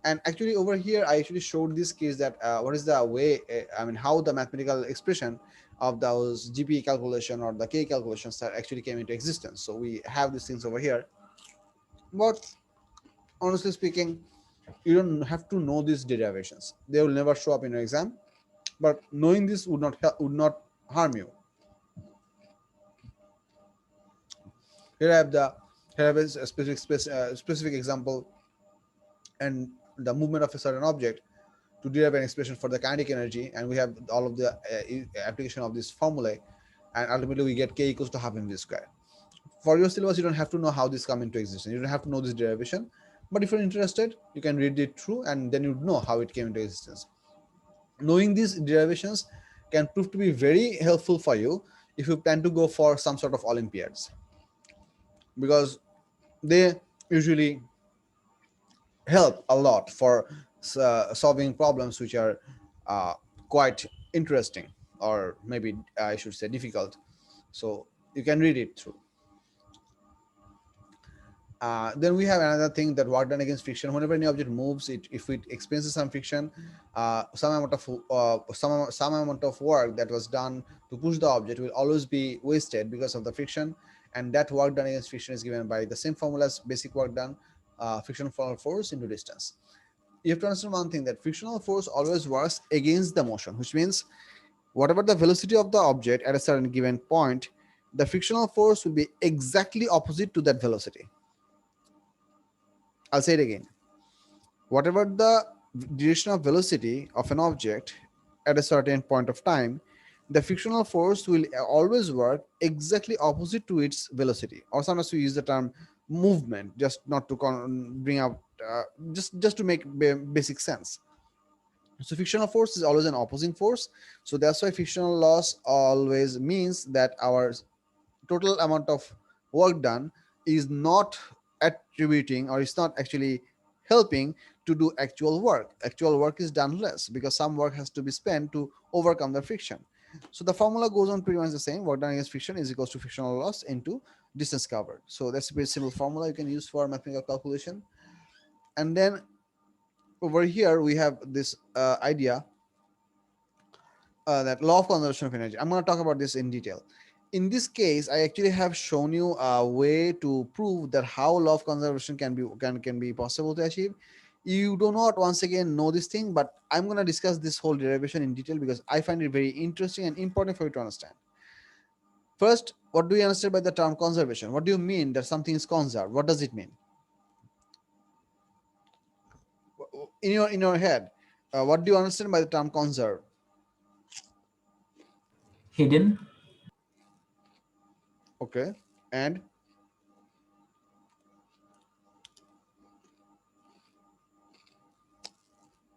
And actually over here, I actually showed this case that what is the way, I mean, how the mathematical expression of those GPE calculation or the K calculations that actually came into existence. So we have these things over here. But honestly speaking, you don't have to know these derivations. They will never show up in your exam. But knowing this would not harm you. Here I have a specific example, and the movement of a certain object to derive an expression for the kinetic energy, and we have all of the application of this formulae, and ultimately we get K equals to half mv square. For your syllabus, you don't have to know how this come into existence. You don't have to know this derivation, but if you're interested, you can read it through, and then you know how it came into existence. Knowing these derivations can prove to be very helpful for you if you plan to go for some sort of Olympiads, because they usually help a lot for solving problems which are uh, quite interesting, or maybe I should say difficult. So you can read it through. Then we have another thing, that work done against friction. Whenever any object moves, if it experiences some friction, some amount of work that was done to push the object will always be wasted because of the friction, and that work done against friction is given by the same formula as basic work done, frictional force into distance. You have to understand one thing, that frictional force always works against the motion, which means whatever the velocity of the object at a certain given point, the frictional force will be exactly opposite to that velocity. I'll say it again. Whatever the direction of velocity of an object at a certain point of time, the frictional force will always work exactly opposite to its velocity. Or sometimes we use the term movement, just not to bring out, just to make basic sense. So frictional force is always an opposing force. So that's why frictional loss always means that our total amount of work done is not attributing, or it's not actually helping to do actual work. Actual work is done less because some work has to be spent to overcome the friction. So the formula goes on pretty much the same. Work done against friction is equals to frictional loss into distance covered. So that's a pretty simple formula you can use for mathematical calculation. And then over here we have this idea that law of conservation of energy. I'm going to talk about this in detail. In this case, I actually have shown you a way to prove that how law of conservation can be possible to achieve. You do not once again know this thing, but I'm going to discuss this whole derivation in detail because I find it very interesting and important for you to understand. First, what do you understand by the term conservation? What do you mean that something is conserved? What does it mean in your head? What do you understand by the term conserve? Hidden. Okay, and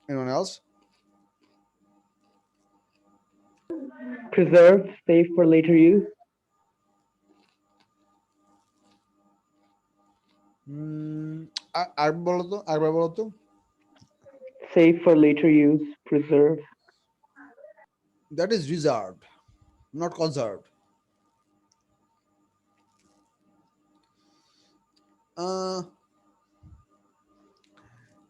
anyone else? Preserved, safe for later use. আর বলো তো, আরেকবার বলো তো। Safe for later use, preserved. That is reserved, not conserved. Uh,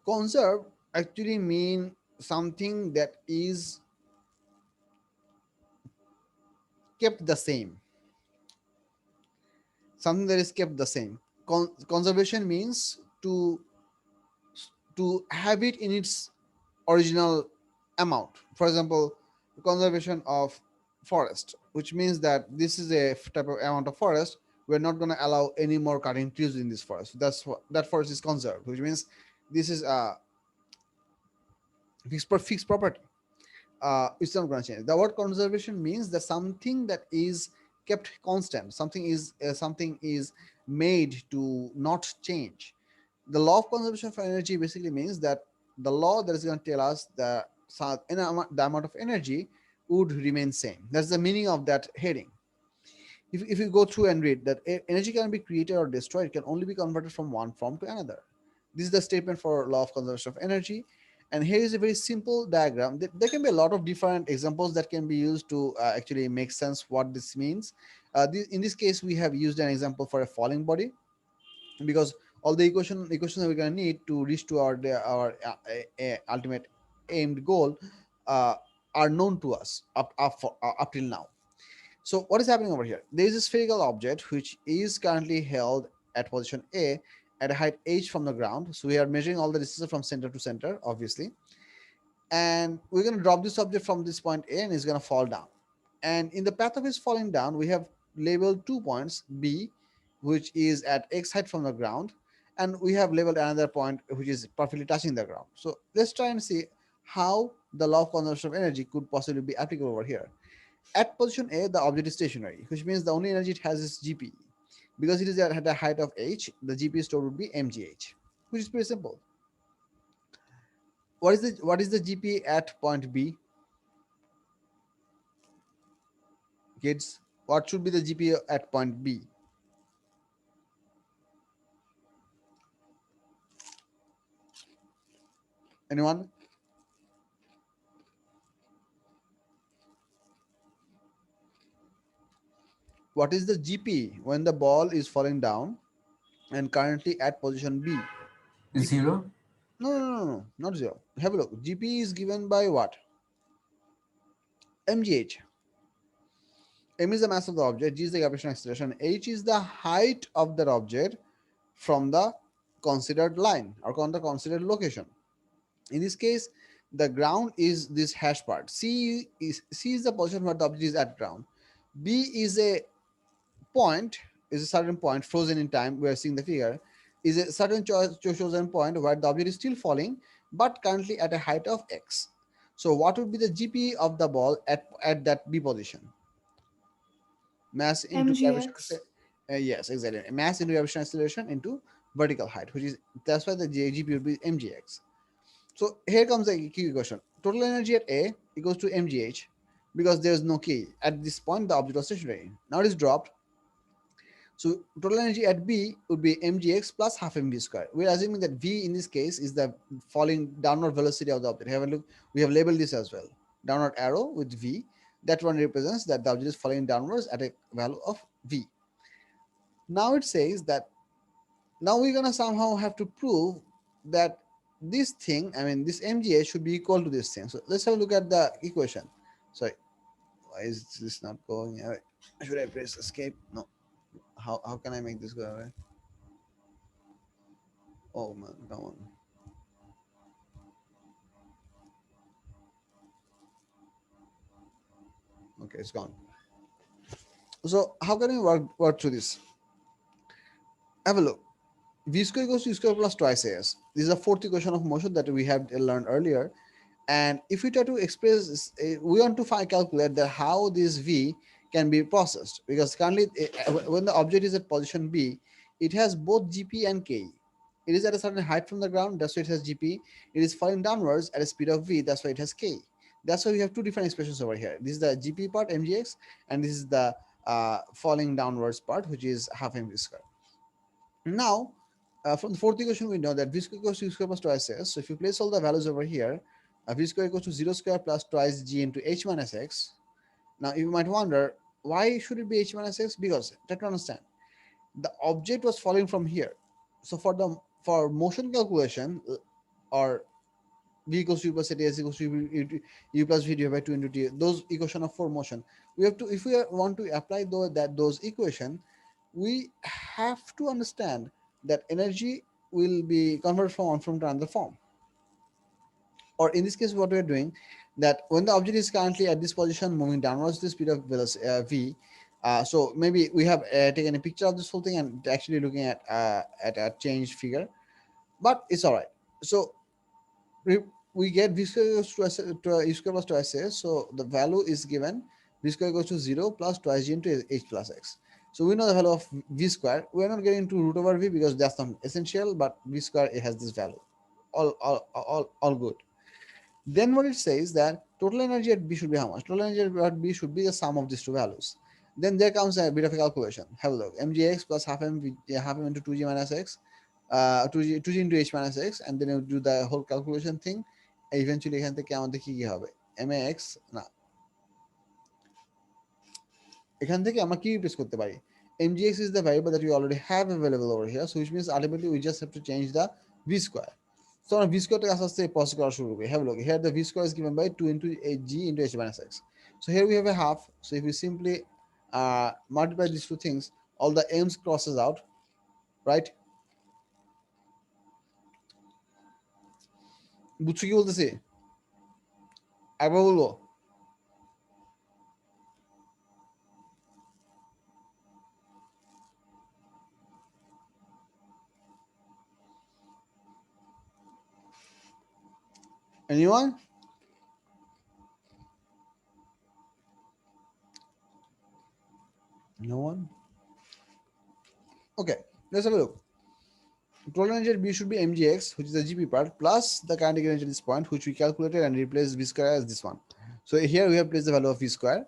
Conserved actually mean something that is kept the same. Something that is kept the same. Conservation means to have it in its original amount. For example, conservation of forest, which means that this is a type of amount of forest. We're not going to allow any more cutting trees in this forest. That's what that forest is conserved, which means this is a fixed property. It's not going to change. The word conservation means that something that is kept constant, something is made to not change. The law of conservation for energy basically means that the law that is going to tell us the amount of energy would remain same. That's the meaning of that heading. If you go through and read that energy can be created or destroyed, it can only be converted from one form to another. This is the statement for law of conservation of energy. And here is a very simple diagram. There can be a lot of different examples that can be used to actually make sense what this means. In this case, we have used an example for a falling body, because all the equations that we're going to need to reach to our ultimate aimed goal uh, are known to us up till now. So what is happening over here? There is a spherical object which is currently held at position A at a height h from the ground. So we are measuring all the distances from center to center, obviously. And we're going to drop this object from this point A and it's going to fall down. And in the path of his falling down, we have labeled 2 points, B, which is at x height from the ground, and we have labeled another point which is perfectly touching the ground. So let's try and see how the law of conservation of energy could possibly be applicable over here. At position A, the object is stationary, which means the only energy it has is GP. Because it is at a height of h, the GP stored would be mgh, which is pretty simple. What is the GP at point B? Kids, what should be the GP at point B? Anyone? What is the GP when the ball is falling down and currently at position B? Zero. No, not zero. Have a look. GP is given by what? mgh. M is the mass of the object, G is the gravitational acceleration, H is the height of that object from the considered line or from the considered location. In this case, the ground is this hash part. C is the position where the object is at ground. B is a point, is a certain point frozen in time. We are seeing the figure is a certain chosen point where the object is still falling, but currently at a height of x. So what would be the GP of the ball at that B position? Mass into gravitational MGX. yes, exactly. Mass into gravitational acceleration into vertical height, which is that's why the GP would be mgx. So here comes the key question. Total energy at A equals to mgh, because there is no key. At this point, the object was stationary. Now it is dropped. So total energy at B would be mgx plus half mv square. We're assuming that V in this case is the falling downward velocity of the object. Have a look. We have labeled this as well. Downward arrow with V. That one represents that the object is falling downwards at a value of V. Now it says that now we're gonna somehow have to prove that this thing, I mean this mgh should be equal to this thing. So let's have a look at the equation. Sorry, Why is this not going away? Should I press escape? No. How can I make this go away? Oh man, come on. Okay, it's gone. So how can we work through this? Have a look. V square equals to U square plus twice AS. This is the fourth equation of motion that we have learned earlier. And if we try to express, we want to calculate that how this V can be processed, because currently when the object is at position B, it has both GP and KE. It is at a certain height from the ground, that's why it has GP. It is falling downwards at a speed of V, that's why it has KE. That's why we have two different expressions over here. This is the GP part, mgx, and this is the falling downwards part, which is half mv square. Now, from the fourth equation, we know that v square equals to u square plus twice s. So if you place all the values over here, v square equals to 0 square plus twice g into h minus x. Now, you might wonder, why should it be h minus x? Because, try to understand, the object was falling from here. So for motion calculation, or v equals to u plus at s equals to u plus v divided by 2 into t, those equation of for motion, we have to, if we want to apply those equation, we have to understand that energy will be converted from one form to another form. Or in this case, what we are doing, that when the object is currently at this position moving downwards the speed of velocity v, so maybe we have taken a picture of this whole thing and actually looking at a changed figure, but it's all right. So we get v square equals to u square plus twice s. So the value is given v square equals to 0 plus twice g into h plus x. So we know the value of v square. We are not getting to root over v because that's not essential, but v square, it has this value. All good. Then what it says that total energy at B should be how much? Total energy at B should be the sum of these two values. Then there comes a bit of a calculation. Have a look. mgx plus half m into 2g minus x, 2g into h minus x, and then you do the whole calculation thing. Eventually এখান থেকে আমাদের কি হবে? max না, এখান থেকে আমরা কি রিপ্লেস করতে পারি? mgx is the variable that we already have available over here, so which means ultimately we just have to change the v square. So our v square টাকে আস্তে আস্তে পজ করা শুরু করবে. Have a look. Here the v square is given by 2 into g into h minus x. So here we have a half. So if we simply multiply these two things, all the m's crosses out, right? বুঝছো কি বলতেছি? একবার বলবো? Anyone? No one? Okay, let's have a look. Total energy at B should be mgx, which is the GP part, plus the kinetic energy at this point, which we calculated and replaced v square as this one. So here we have placed the value of v square.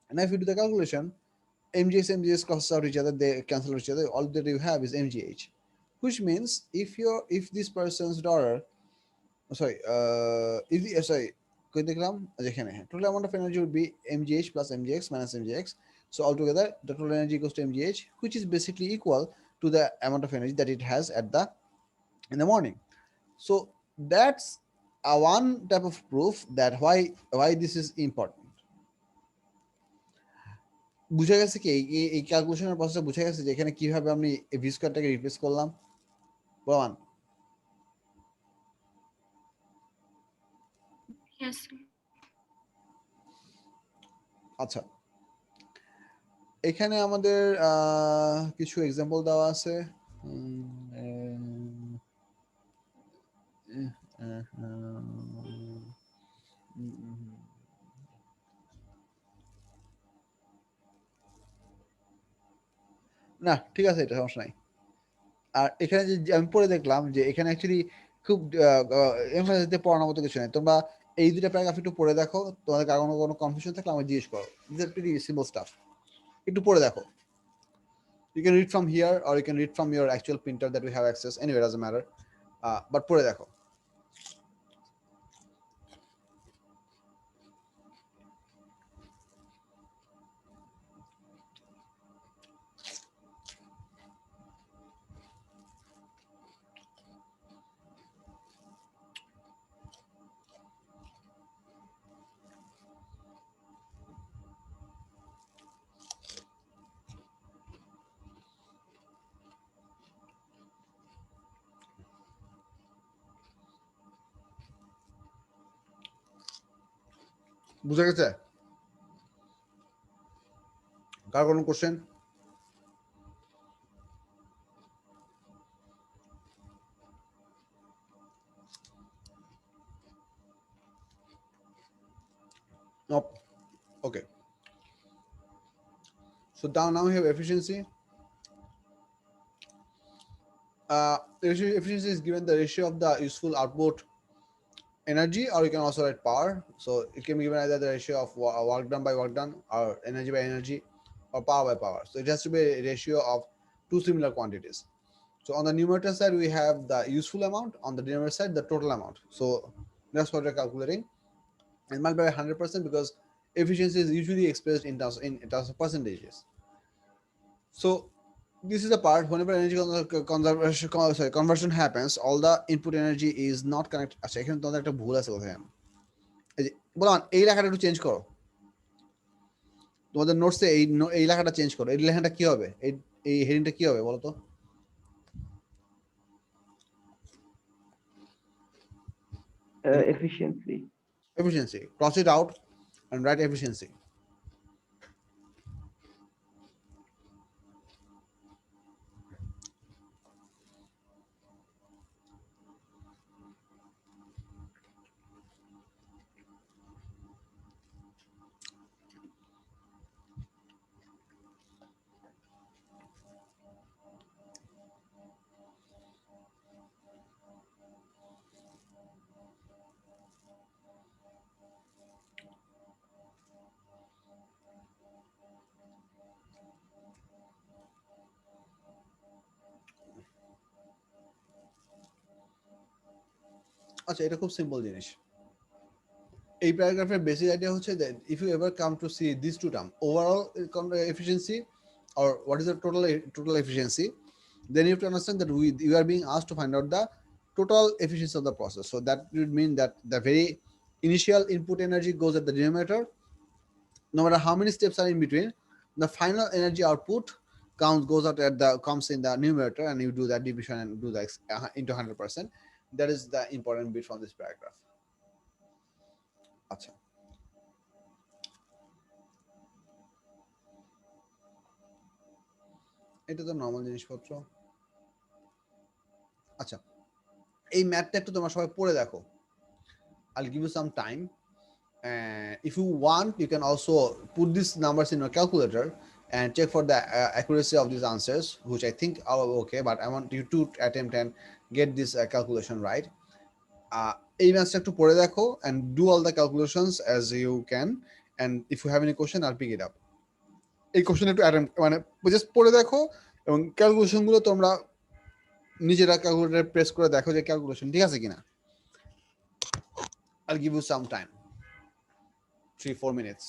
And if you do the calculation, mgx crosses out each other, they cancel each other. All that you have is mgh, which means if this person's daughter, if the total amount of energy would be mgh plus mgx minus mgx. So altogether, the total energy equals to mgh, which is basically equal to the amount of energy that it has in the morning. So that's one type of proof that why this is important. বুঝা গেছে কি এই ক্যালকুলেশনের প্রসেসটা বুঝা গেছে যে এখানে কিভাবে আমি ভি স্কয়ারটাকে রিপ্লেস করলাম? প্রমাণ? Yes, sir. আচ্ছা, এখানে আমাদের কিছু এক্সাম্পল দেওয়া আছে। না ঠিক আছে, এটা সমস্যা নাই। আর এখানে যে আমি পড়ে দেখলাম যে এখানে অ্যাকচুয়ালি খুব এমফাসিস দিয়ে পড়ানোর মতো কিছু নেই। তোমরা এই দুটো প্যারাগ্রাফ একটু পড়ে দেখো, তোমাদের কোনো কনফিউশন থাকলে আমাকে জিজ্ঞেস করো। This are pretty simple stuff, একটু পড়ে দেখো। You can read from here or you can read from your actual printer that we have access. Anyway, it doesn't matter. But পড়ে দেখো। বুঝা গেছে? কার কোনো question? Nope. Okay. So now we have efficiency. Efficiency is given the ratio of the useful output energy, or you can also write power. So it can be given either the ratio of work done by work done, or energy by energy, or power by power. So it has to be a ratio of two similar quantities. So on the numerator side, we have the useful amount. On the denominator side, the total amount. So that's what we're calculating. And multiply by 100% because efficiency is usually expressed in terms of percentages. So this is the part whenever energy conversion happens, all the input energy is not connected. আচ্ছা এখানে তোমাদের একটা ভুল আছে কোথায়? এই যে বলো এই লেখাটা একটু চেঞ্জ করো, তোমাদের নোটসে এই লেখাটা চেঞ্জ করো। এই লেখাটা কি হবে? এই হেডিংটা কি হবে বলো তো? Efficiency. Efficiency. Cross it out and write efficiency. আচ্ছা এটা খুব সিম্পল জিনিস। এই প্যারাগ্রাফের বেসিক আইডিয়া হচ্ছে that if you ever come to see these two terms, overall efficiency or what is the total efficiency, then you have to understand that you are being asked to find out the total efficiency of the process. So that would mean that the very initial input energy goes at the denominator. No matter how many steps are in between, the final energy output comes in the numerator, and you do that division and do that into 100%. That is the important bit from this paragraph. আচ্ছা এটা তো normal জিনিসপত্র। আচ্ছা এই ম্যাথটা একটু তোমরা সবাই পড়ে দেখো। I'll give you some time. If you want, you can also put these numbers in your calculator and check for the accuracy of these answers, which I think are okay, but I want you to attempt and get this calculation right. এই ম্যাথটা একটু পড়ে দেখো and do all the calculations as you can, and if you have any question, I'll pick it up. এই question একটু attempt মানে just পড়ে দেখো এবং ক্যালকুলেশন গুলো তোমরা নিজেরা ক্যালকুলেটরে প্রেস করে দেখো যে ক্যালকুলেশন ঠিক আছে কিনা। I'll give you some time, 3-4 minutes.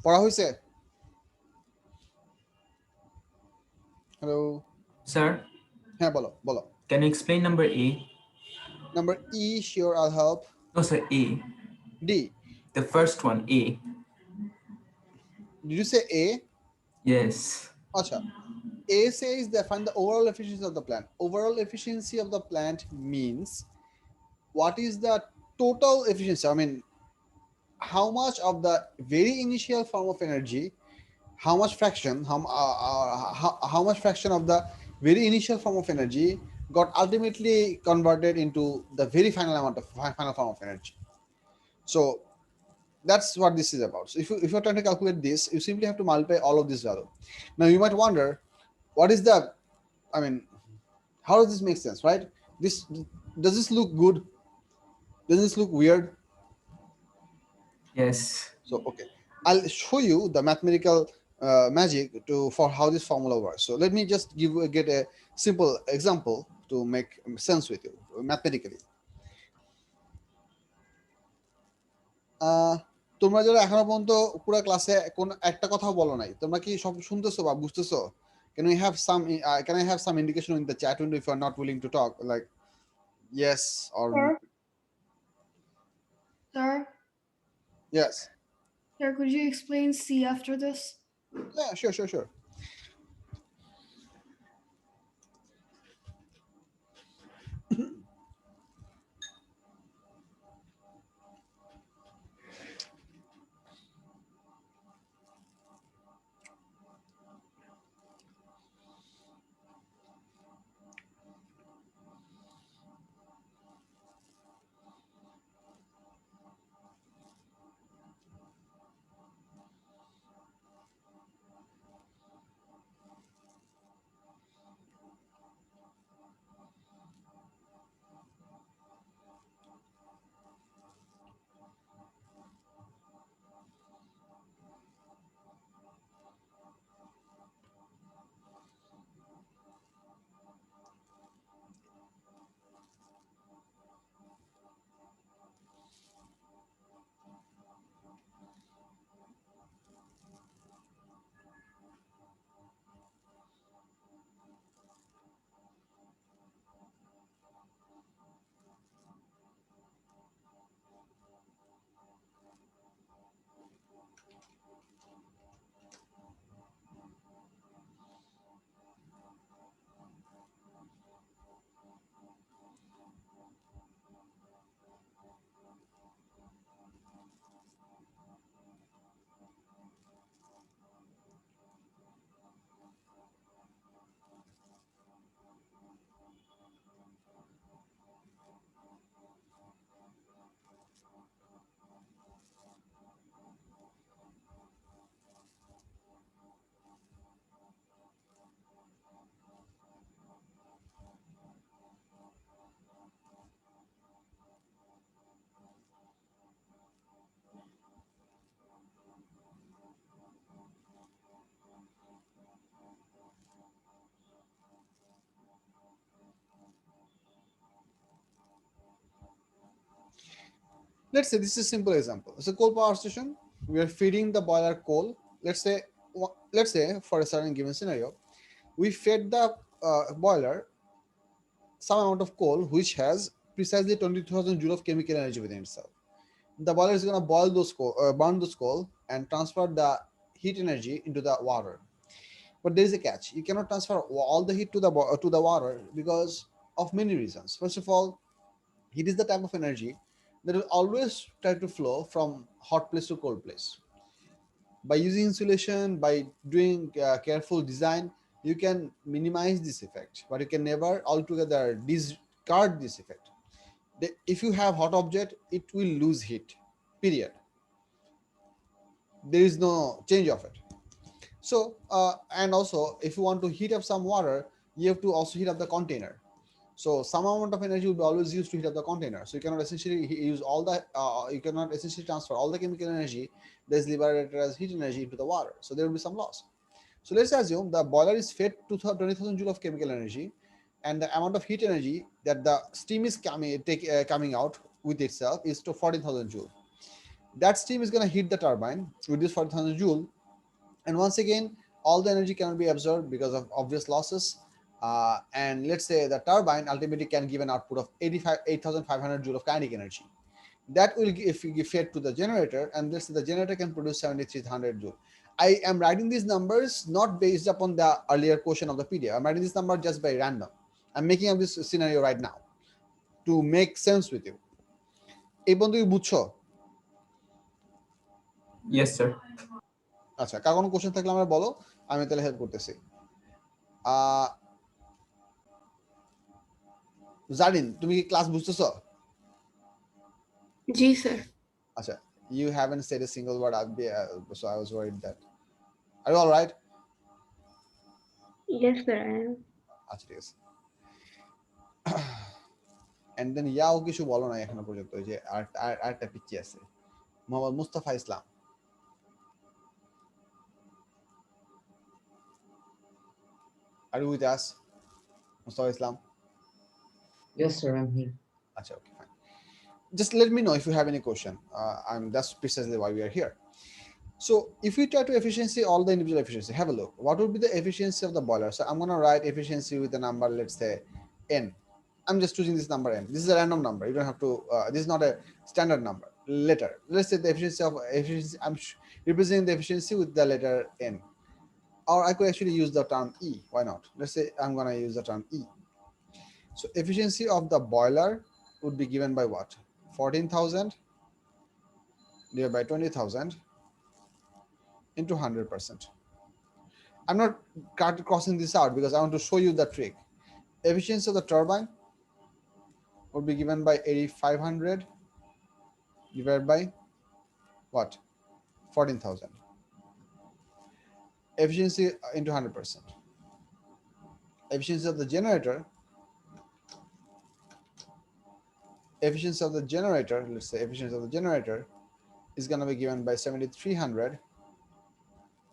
পড়া হয়েছে? হ্যালো, Sir, হ্যাঁ বলো বলো। can you explain number A? Number E, sure, I'll help. No, sir, A. D, The first one, A. did you say A? Yes. Acha. A says that find the overall efficiency of the plant. Overall efficiency of the plant means what is the total efficiency? I mean, how much of the very initial form of energy, how much fraction, how much fraction of the very initial form of energy got ultimately converted into the very final amount of final form of energy. So that's what this is about. So if you're trying to calculate this, you simply have to multiply all of this value. Now you might wonder, what is the, I mean, how does this make sense, right? This, does this look good? Does this look weird? Yes. So okay, I'll show you the mathematical magic to for how this formula works. So let me just get a simple example to make sense with you mathematically. তোমরা যারা এখনো পর্যন্ত পুরো ক্লাসে কোন একটা কথাও বলো নাই, তোমরা কি সব শুনতেছো বা বুঝতেছো? Can I have some indication in the chat window if you are not willing to talk, like yes or Sir? Sir? yes? Sir, could you explain C after this? Yeah, sure. Let's say this is a simple example. It's a coal power station. We are feeding the boiler coal. Let's say for a certain given scenario, we fed the boiler some amount of coal which has precisely 20,000 joule of chemical energy within itself. The boiler is going to boil those coal, burn those coal, and transfer the heat energy into the water. But there is a catch. You cannot transfer all the heat to the water because of many reasons. First of all, heat is the type of energy that will always try to flow from hot place to cold place. By using insulation, by doing careful design, you can minimize this effect, but you can never altogether discard this effect. If you have hot object, it will lose heat, period. There is no change of it. So and also, if you want to heat up some water, you have to also heat up the container. So some amount of energy will be always used to heat up the container. So you cannot essentially use all the you cannot essentially transfer all the chemical energy that is liberated as heat energy into the water. So there will be some loss. So let's assume the boiler is fed 20,000 joule of chemical energy, and the amount of heat energy that the steam is coming out with itself is to 14,000 joule. That steam is going to hit the turbine with this 40,000 joule, and once again all the energy cannot be absorbed because of obvious losses, and let's say the turbine ultimately can give an output of 8,500 joule of kinetic energy. That will give fed to the generator, and let's say the generator can produce 7,300 joule. I am writing these numbers not based upon the earlier question of the PDF. I'm writing this number just by random. I'm making up this scenario right now to make sense with you. এই পর্যন্ত কি বুঝছো? Yes, sir. আচ্ছা, কার কোনো question থাকলে আমরা বলো, আমি তাহলে হেল্প করতেছি। জারিন, তুমি কি ক্লাস বুঝতেছো? জি স্যার। আচ্ছা, you haven't said a single word, so I was worried that. Are you all right? Yes, sir, I am. আচ্ছা, ঠিক আছে। and then ইয়াও কিছু বলো না এখনো পর্যন্ত, যে আরেকটা পিচ্ছি আছে, মোহাম্মদ মুস্তাফা ইসলাম। Are you with us, Mustafa Islam? Yes, sir, I'm here. Achha, okay, fine. Just let me know if you have any question. That's precisely why we are here. So if we try to efficiency all the individual efficiency, have a look. What would be the efficiency of the boiler? So I'm going to write efficiency with a number, let's say n. I'm just choosing this number n. This is a random number. You don't have to, this is not a standard number. Letter. Let's say the efficiency of efficiency, I'm representing the efficiency with the letter n. Or I could actually use the term E. Why not? Let's say I'm going to use the term E. So efficiency of the boiler would be given by what? 14,000 divided by 20,000 into 100%. I'm not crossing this out because I want to show you the trick. Efficiency of the turbine would be given by 8,500 divided by what? 14,000. Efficiency into 100%. Efficiency of the generator. Efficiency of the generator, let's say efficiency of the generator is going to be given by 7,300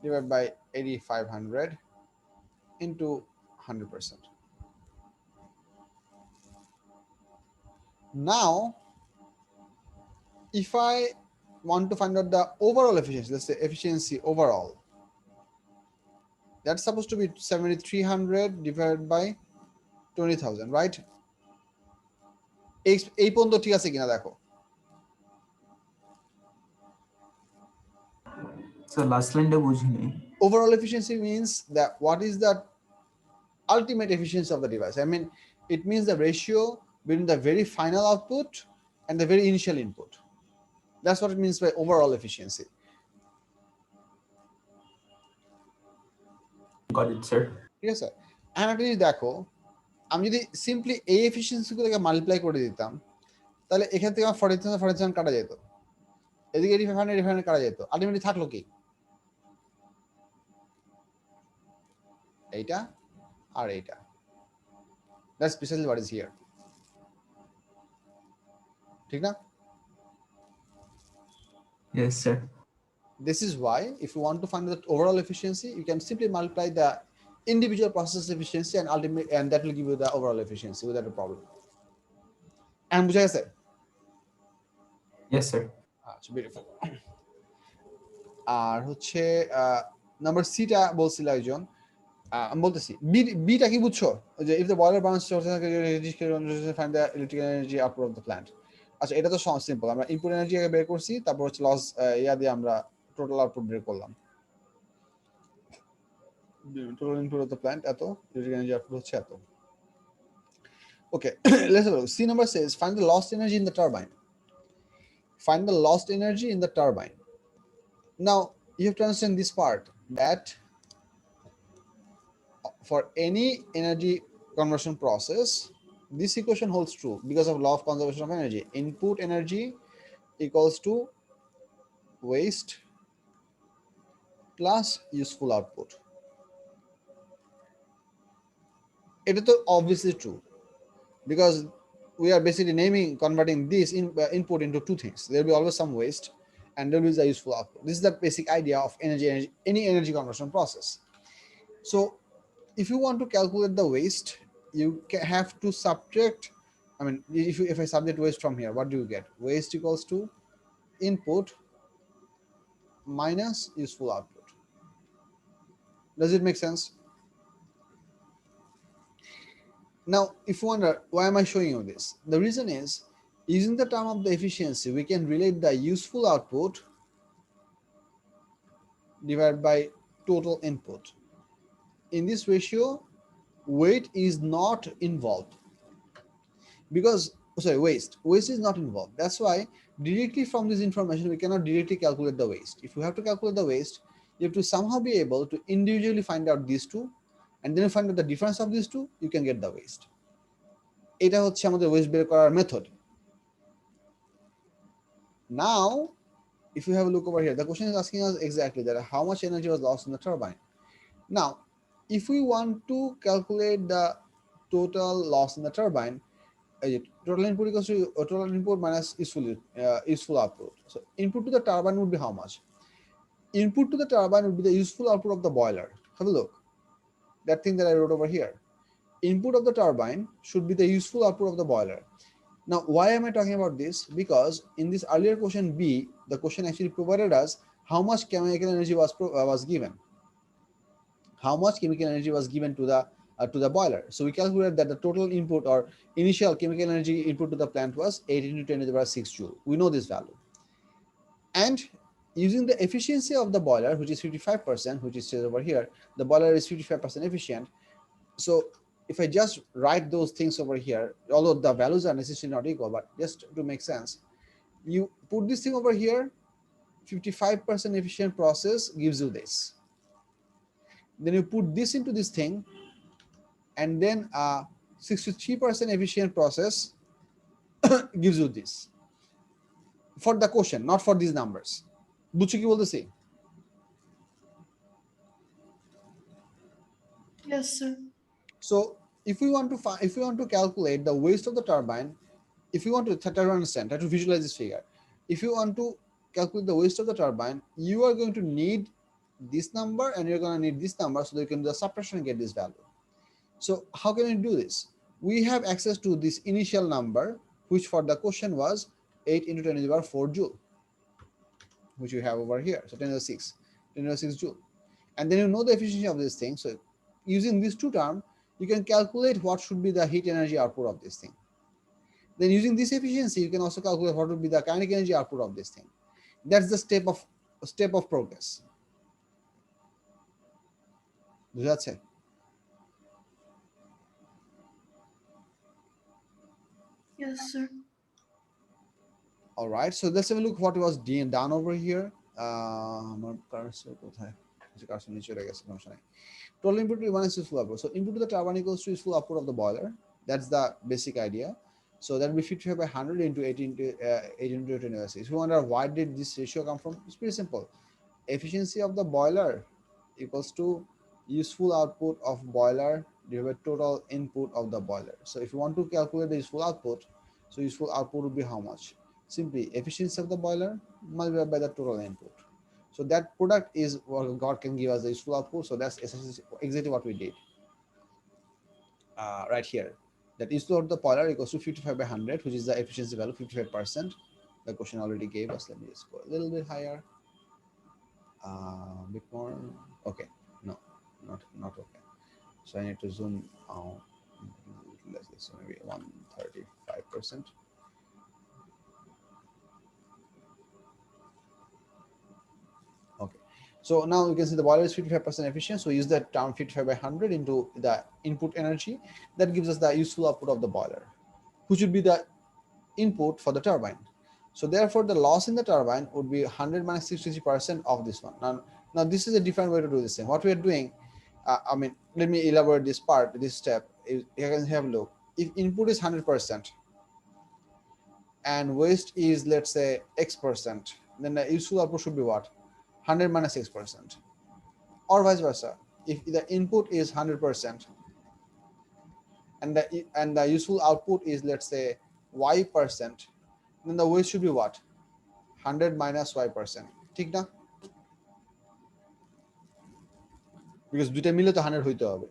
divided by 8,500 into 100%. Now, if I want to find out the overall efficiency, let's say efficiency overall, that's supposed to be 7,300 divided by 20,000, right? এই পর্যন্ত ঠিক আছে কিনা দেখো। So last line টা বুঝিনি। Overall efficiency means that what is the ultimate efficiency of the device. I mean, it means the ratio between the very final output and the very initial input. That's what it means by overall efficiency. Got it, sir. ঠিক আছে, এখন একটা জিনিস দেখো, আমি যদি simply এই এফিসিয়েন্সিগুলোকে multiply করে দিতাম, তাহলে এখান থেকে আমার 40,000 কাটা যেত, এদিকে 8,500 কাটা যেত, আলটিমেটলি থাকলো কি? এইটা আর এইটা। That's precisely what is here. ঠিক না? Yes, sir. This is why if you want to find the overall efficiency, you can simply multiply the individual process efficiency and that will give you the overall efficiency without a problem. And বুঝা গেছে? Yes, sir. আচ্ছা, beautiful. আর হচ্ছে number সিটা বলছিল একজন, আমি বলতেছি beta কি বুঝছো? যে if the boiler burns find the electrical energy output of the plant. আচ্ছা, এটা তো সিম্পল, আমরা ইনপুট এনার্জি বের করছি, তারপর হচ্ছে লস ইয়া দিয়ে আমরা টোটাল আউটপুট বের করলাম। Total input of the plant এত, electrical energy output হচ্ছে এত। Okay, let's have a look. C number says find the lost energy in the turbine. Find the lost energy in the turbine. Now you have to understand this part, that for any energy conversion process, this equation holds true because of law of conservation of energy. Input energy equals to waste plus useful output. It is obviously true because we are basically converting this input into two things. There will be always some waste and there will be the useful output. This is the basic idea of any energy conversion process. So if you want to calculate the waste, you have to subtract, I mean, if I subtract waste from here, what do you get? Waste equals to input minus useful output. Does it make sense? Now, if you wonder, why am I showing you this? The reason is, using the term of the efficiency, we can relate the useful output divided by total input. In this ratio, weight is not involved because, sorry, waste is not involved. That's why directly from this information, we cannot directly calculate the waste. If you have to calculate the waste, you have to somehow be able to individually find out these two, and then you find out the difference of these two, you can get the waste. এটা হচ্ছে আমাদের West বের করার method. Now, if you have a look over here, the question is asking us exactly that how much energy was lost in the turbine. Now, if we want to calculate the total loss in the turbine, total input equals to total input minus useful output. So input to the turbine would be how much? Input to the turbine would be the useful output of the boiler. Have a look. That thing that I wrote over here. Input of the turbine should be the useful output of the boiler. Now, why am I talking about this? Because in this earlier question B, the question actually provided us how much chemical energy was given. How much chemical energy was given to the boiler. So we calculated that the total input or initial chemical energy input to the plant was 8 into 10 to the power 6 joule. We know this value. And using the efficiency of the boiler, which is 55%, which is over here, the boiler is 55% efficient. So if I just write those things over here, although the values are necessarily not equal, but just to make sense, you put this thing over here, 55% efficient process gives you this. Then you put this into this thing, and then 63% efficient process gives you this. For the question, not for these numbers. বুঝছো কি বলতেছি? Yes, sir. So if we want to calculate the waste of the turbine, if you want to try to understand, try to visualize this figure. If you want to calculate the waste of the turbine, you are going to need this number and you're going to need this number so that you can do the subtraction and get this value. So how can we do this? We have access to this initial number, which for the question was 8 into 10 to the power 4 joule, which you have over here. So 10 to the 6, 10 to the 6 joule. And then you know the efficiency of this thing. So using these two terms, you can calculate what should be the heat energy output of this thing. Then using this efficiency, you can also calculate what would be the kinetic energy output of this thing. That's the step of progress. That's it. Yes, sir. All right, so let's have a look what was done over here. Total input to one is useful output. So input to the turbine equals to useful output of the boiler. That's the basic idea. So that will be 55 by 100 into 8 into 20. If you wonder why did this ratio come from, it's pretty simple. Efficiency of the boiler equals to useful output of boiler divided by total input of the boiler. So if you want to calculate the useful output, so useful output would be how much? Simply efficiency of the boiler multiplied by the total input. So that product is what God can give us the useful output. So that's exactly what we did right here. That useful of the boiler equals to 55 by 100, which is the efficiency value 55%. The question already gave us. Let me just go a little bit higher, bit more. Okay, no, not okay. So I need to zoom out. Less this, so maybe 135%. Okay, so now you can see the boiler is 55% efficient. So we use that term 55 by 100 into the input energy. That gives us the useful output of the boiler, which would be the input for the turbine. So therefore, the loss in the turbine would be 100 minus 63% of this one. Now this is a different way to do this thing. What we are doing, I mean, let me elaborate this part, this step. You can have a look. If input is 100% and waste is, let's say, X%, then the useful output should be what? 100 minus X%. Or vice versa. If the input is 100% and the useful output is, let's say, Y%, then the waste should be what? 100 minus Y%. ঠিক না? Because দুইটা মিলে তো 100 হইতে হবে।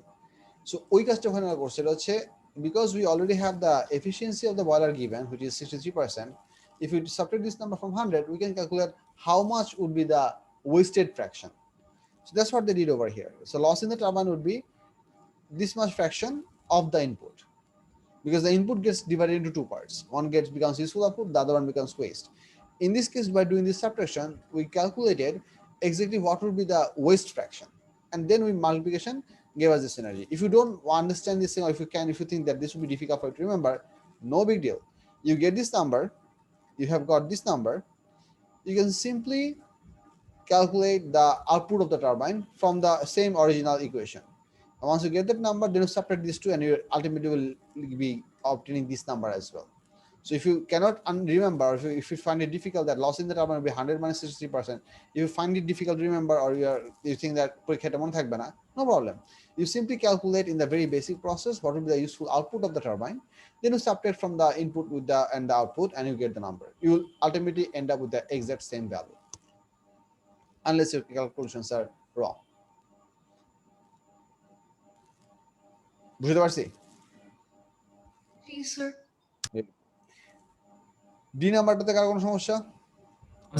So ওই কাজটা ওখানে করছে, এটা হচ্ছে because we already have the efficiency of the boiler given, which is 63%. If we subtract this number from 100, we can calculate how much would be the wasted fraction. So that's what they did over here. So loss in the turbine would be this much fraction of the input, because the input gets divided into two parts. One becomes useful output, the other one becomes waste. In this case, by doing this subtraction, we calculated exactly what would be the waste fraction, and then we multiplication gave us this energy. If you don't understand this thing, or if you think that this would be difficult for you to remember, no big deal. You get this number, you have got this number, you can simply calculate the output of the turbine from the same original equation. And once you get that number, then you subtract these two, and you ultimately will be obtaining this number as well. So if you cannot remember, if you find it difficult that loss in the turbine will be 100 minus 63%, if you find it difficult to remember, or you think that no problem. You simply calculate in the very basic process what will be the useful output of the turbine. Then you subtract from the input with the output, and you get the number. You will ultimately end up with the exact same value, unless your calculations are wrong. বুঝতে পারছি? Yes, sir. D নাম্বারটাতে কার কোনো সমস্যা?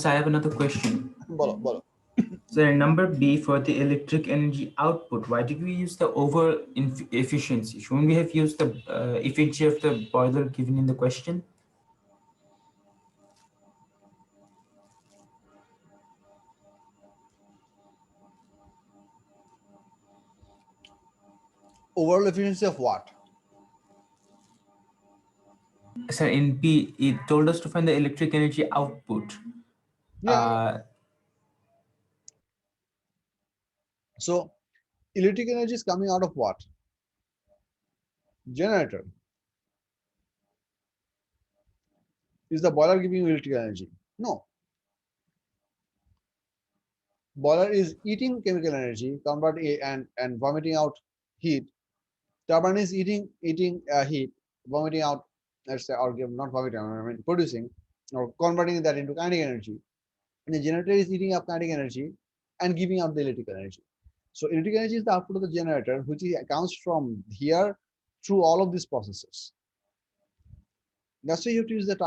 So I have another question. বলো. So in number B, for the electric energy output, why did we use the overall efficiency? Shouldn't we have used the efficiency of the boiler given in the question? Overall efficiency of what? So in B, it told us to find the electric energy output. So electric energy is coming out of what? Generator. Is the boiler giving you electric energy? No. Boiler is eating chemical energy, and vomiting out heat. Turbine is eating heat, vomiting out, let's say, or not vomiting, I mean producing or converting that into kinetic energy. And the generator is eating up kinetic energy and giving out the electric energy. So electric energy is the output of the generator, which comes from here through all of these processes. That's why you have to use the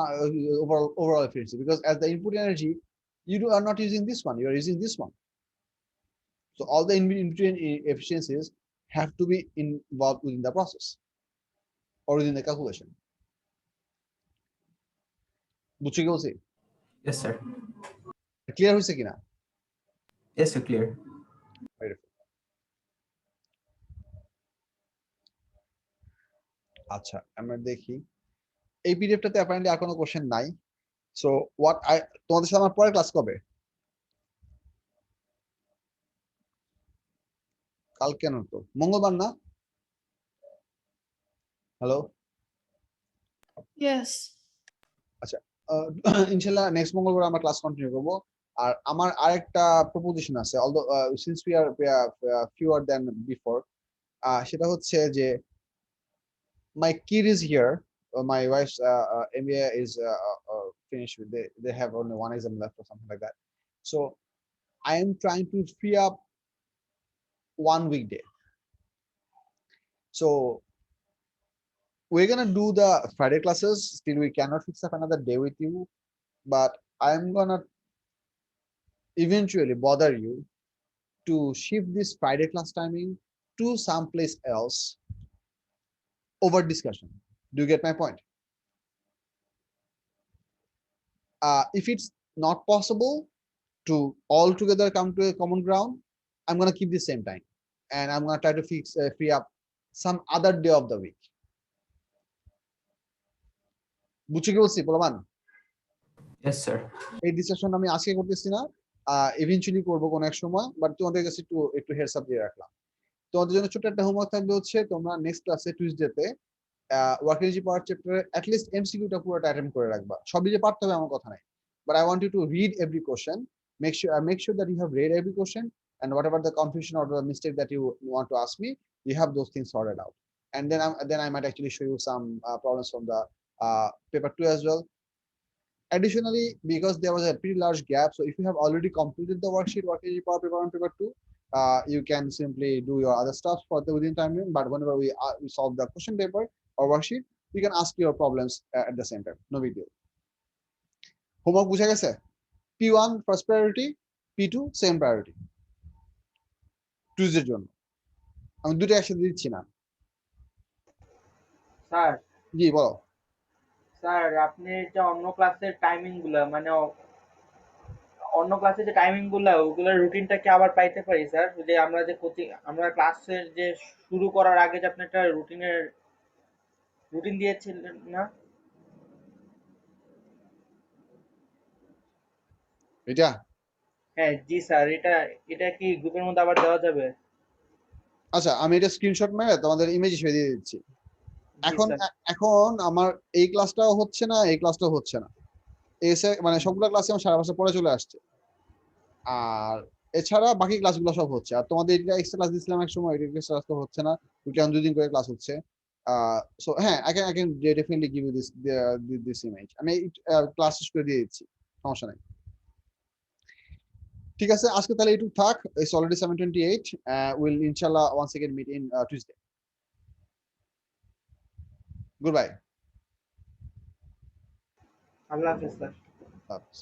overall efficiency, because as the input energy, you are not using this one, you are using this one. So all the in-between efficiencies have to be involved within the process or within the calculation. বুঝছো কি বলছি? Yes, sir. Clear হয়েছে কিনা? Yes, sir, clear. আচ্ছা, আমরা দেখি এই পিডিএফটাতে apparently আর কোনো কোশ্চেন নাই। সো হোয়াট তোমাদের সাথে আমার পরের ক্লাস কবে? কাল কেন তো মঙ্গলবার না? Hello, Yes. আচ্ছা, ইনশাআল্লাহ নেক্সট মঙ্গলবার আমরা ক্লাস কন্টিনিউ করব। আর আমার আরেকটা প্রপোজিশন আছে, although since we are fewer than before, সেটা হচ্ছে যে my kid is here. My wife's MBA is finished. They have only one exam left or something like that. So I am trying to free up one weekday. So we're gonna do the Friday classes. Still, we cannot fix up another day with you, but I'm gonna eventually bother you to shift this Friday class timing to someplace else over discussion. Do you get my point? If it's not possible to all together come to a common ground, I'm going to keep the same time, and I'm going to try to free up some other day of the week. বুঝছো কি বলছি প্রমাণ? Yes, sir. এই discussion আমি আজকে করতেছি না, eventually করব কোন এক সময়, বাট তোমাদের কাছে একটু হেডস আপ দিয়ে রাখলাম। তোমাদের জন্য ছোট একটা হোমওয়ার্ক থাকবে, হচ্ছে তোমরা নেক্সট ক্লাসে টিউসডেতে ওয়ার্ক এনার্জি পাওয়ার চ্যাপ্টারে অ্যাটলিস্ট এমসিকিউটা পুরোটা অ্যাটেম্প করে রাখবা। সবই যে পারতে হবে আমার কথা নাই, but I want you to read every question. Make sure that you have read every question, and whatever the confusion or the mistake that you want to ask me, you have those things sorted out. And then I might actually show you some problems from the paper 2 as well. Additionally, because there was a pretty large gap, so if you have already completed the worksheet, work energy power paper 1, paper 2, you can simply do your other stuff for the within time limit. But whenever we solve the question paper or worksheet, you can ask your problems at the same time. No big deal. Homework বুঝা গেছে? P1 first priority, P2 same priority Tuesday জন্য আমি দুটো একসাথে দিচ্ছি না sir জি বলো sir আপনি যে অন্য ক্লাসের টাইমিং গুলা মানে অন্য ক্লাসে যে টাইমিং গুলা ওগুলোর রুটিনটা কি আবার পাইতে পারি স্যার যে আমরা যে কোচিং আমরা ক্লাসের যে শুরু করার আগে যে আপনি একটা রুটিন দিয়েছিলেন না এটা হ্যাঁ জি স্যার এটা এটা কি গ্রুপের মধ্যে আবার দেওয়া যাবে আচ্ছা আমি এটা স্ক্রিনশট মেরে তোমাদের ইমেজ হিসেবে দিয়ে দিচ্ছি জি এখন স্যার এখন আমার এই ক্লাসটাও হচ্ছে না এই ক্লাসটাও হচ্ছে না এসে মানে সবগুলো ক্লাসে আমার 5:30 পরে চলে আসছে আর এছাড়া বাকি ক্লাসগুলো সব হচ্ছে আর তোমাদের এটা এক্সট্রা ক্লাস দিছিলাম এক সময় এটা এক্সট্রা ক্লাস তো হচ্ছে না উইকলি 2 দিন করে ক্লাস হচ্ছে সো হ্যাঁ I can definitely give you this image আমি ক্লাস শেষ করে দিয়ে দিচ্ছি সমস্যা নাই ঠিক আছে আজকে তাহলে এইটুকু থাক ইটস অলরেডি 7:28 উইল ইনশাআল্লাহ once again meet in Tuesday goodbye আল্লাহ হাফেজ স্যার আল্লাহ হাফেজ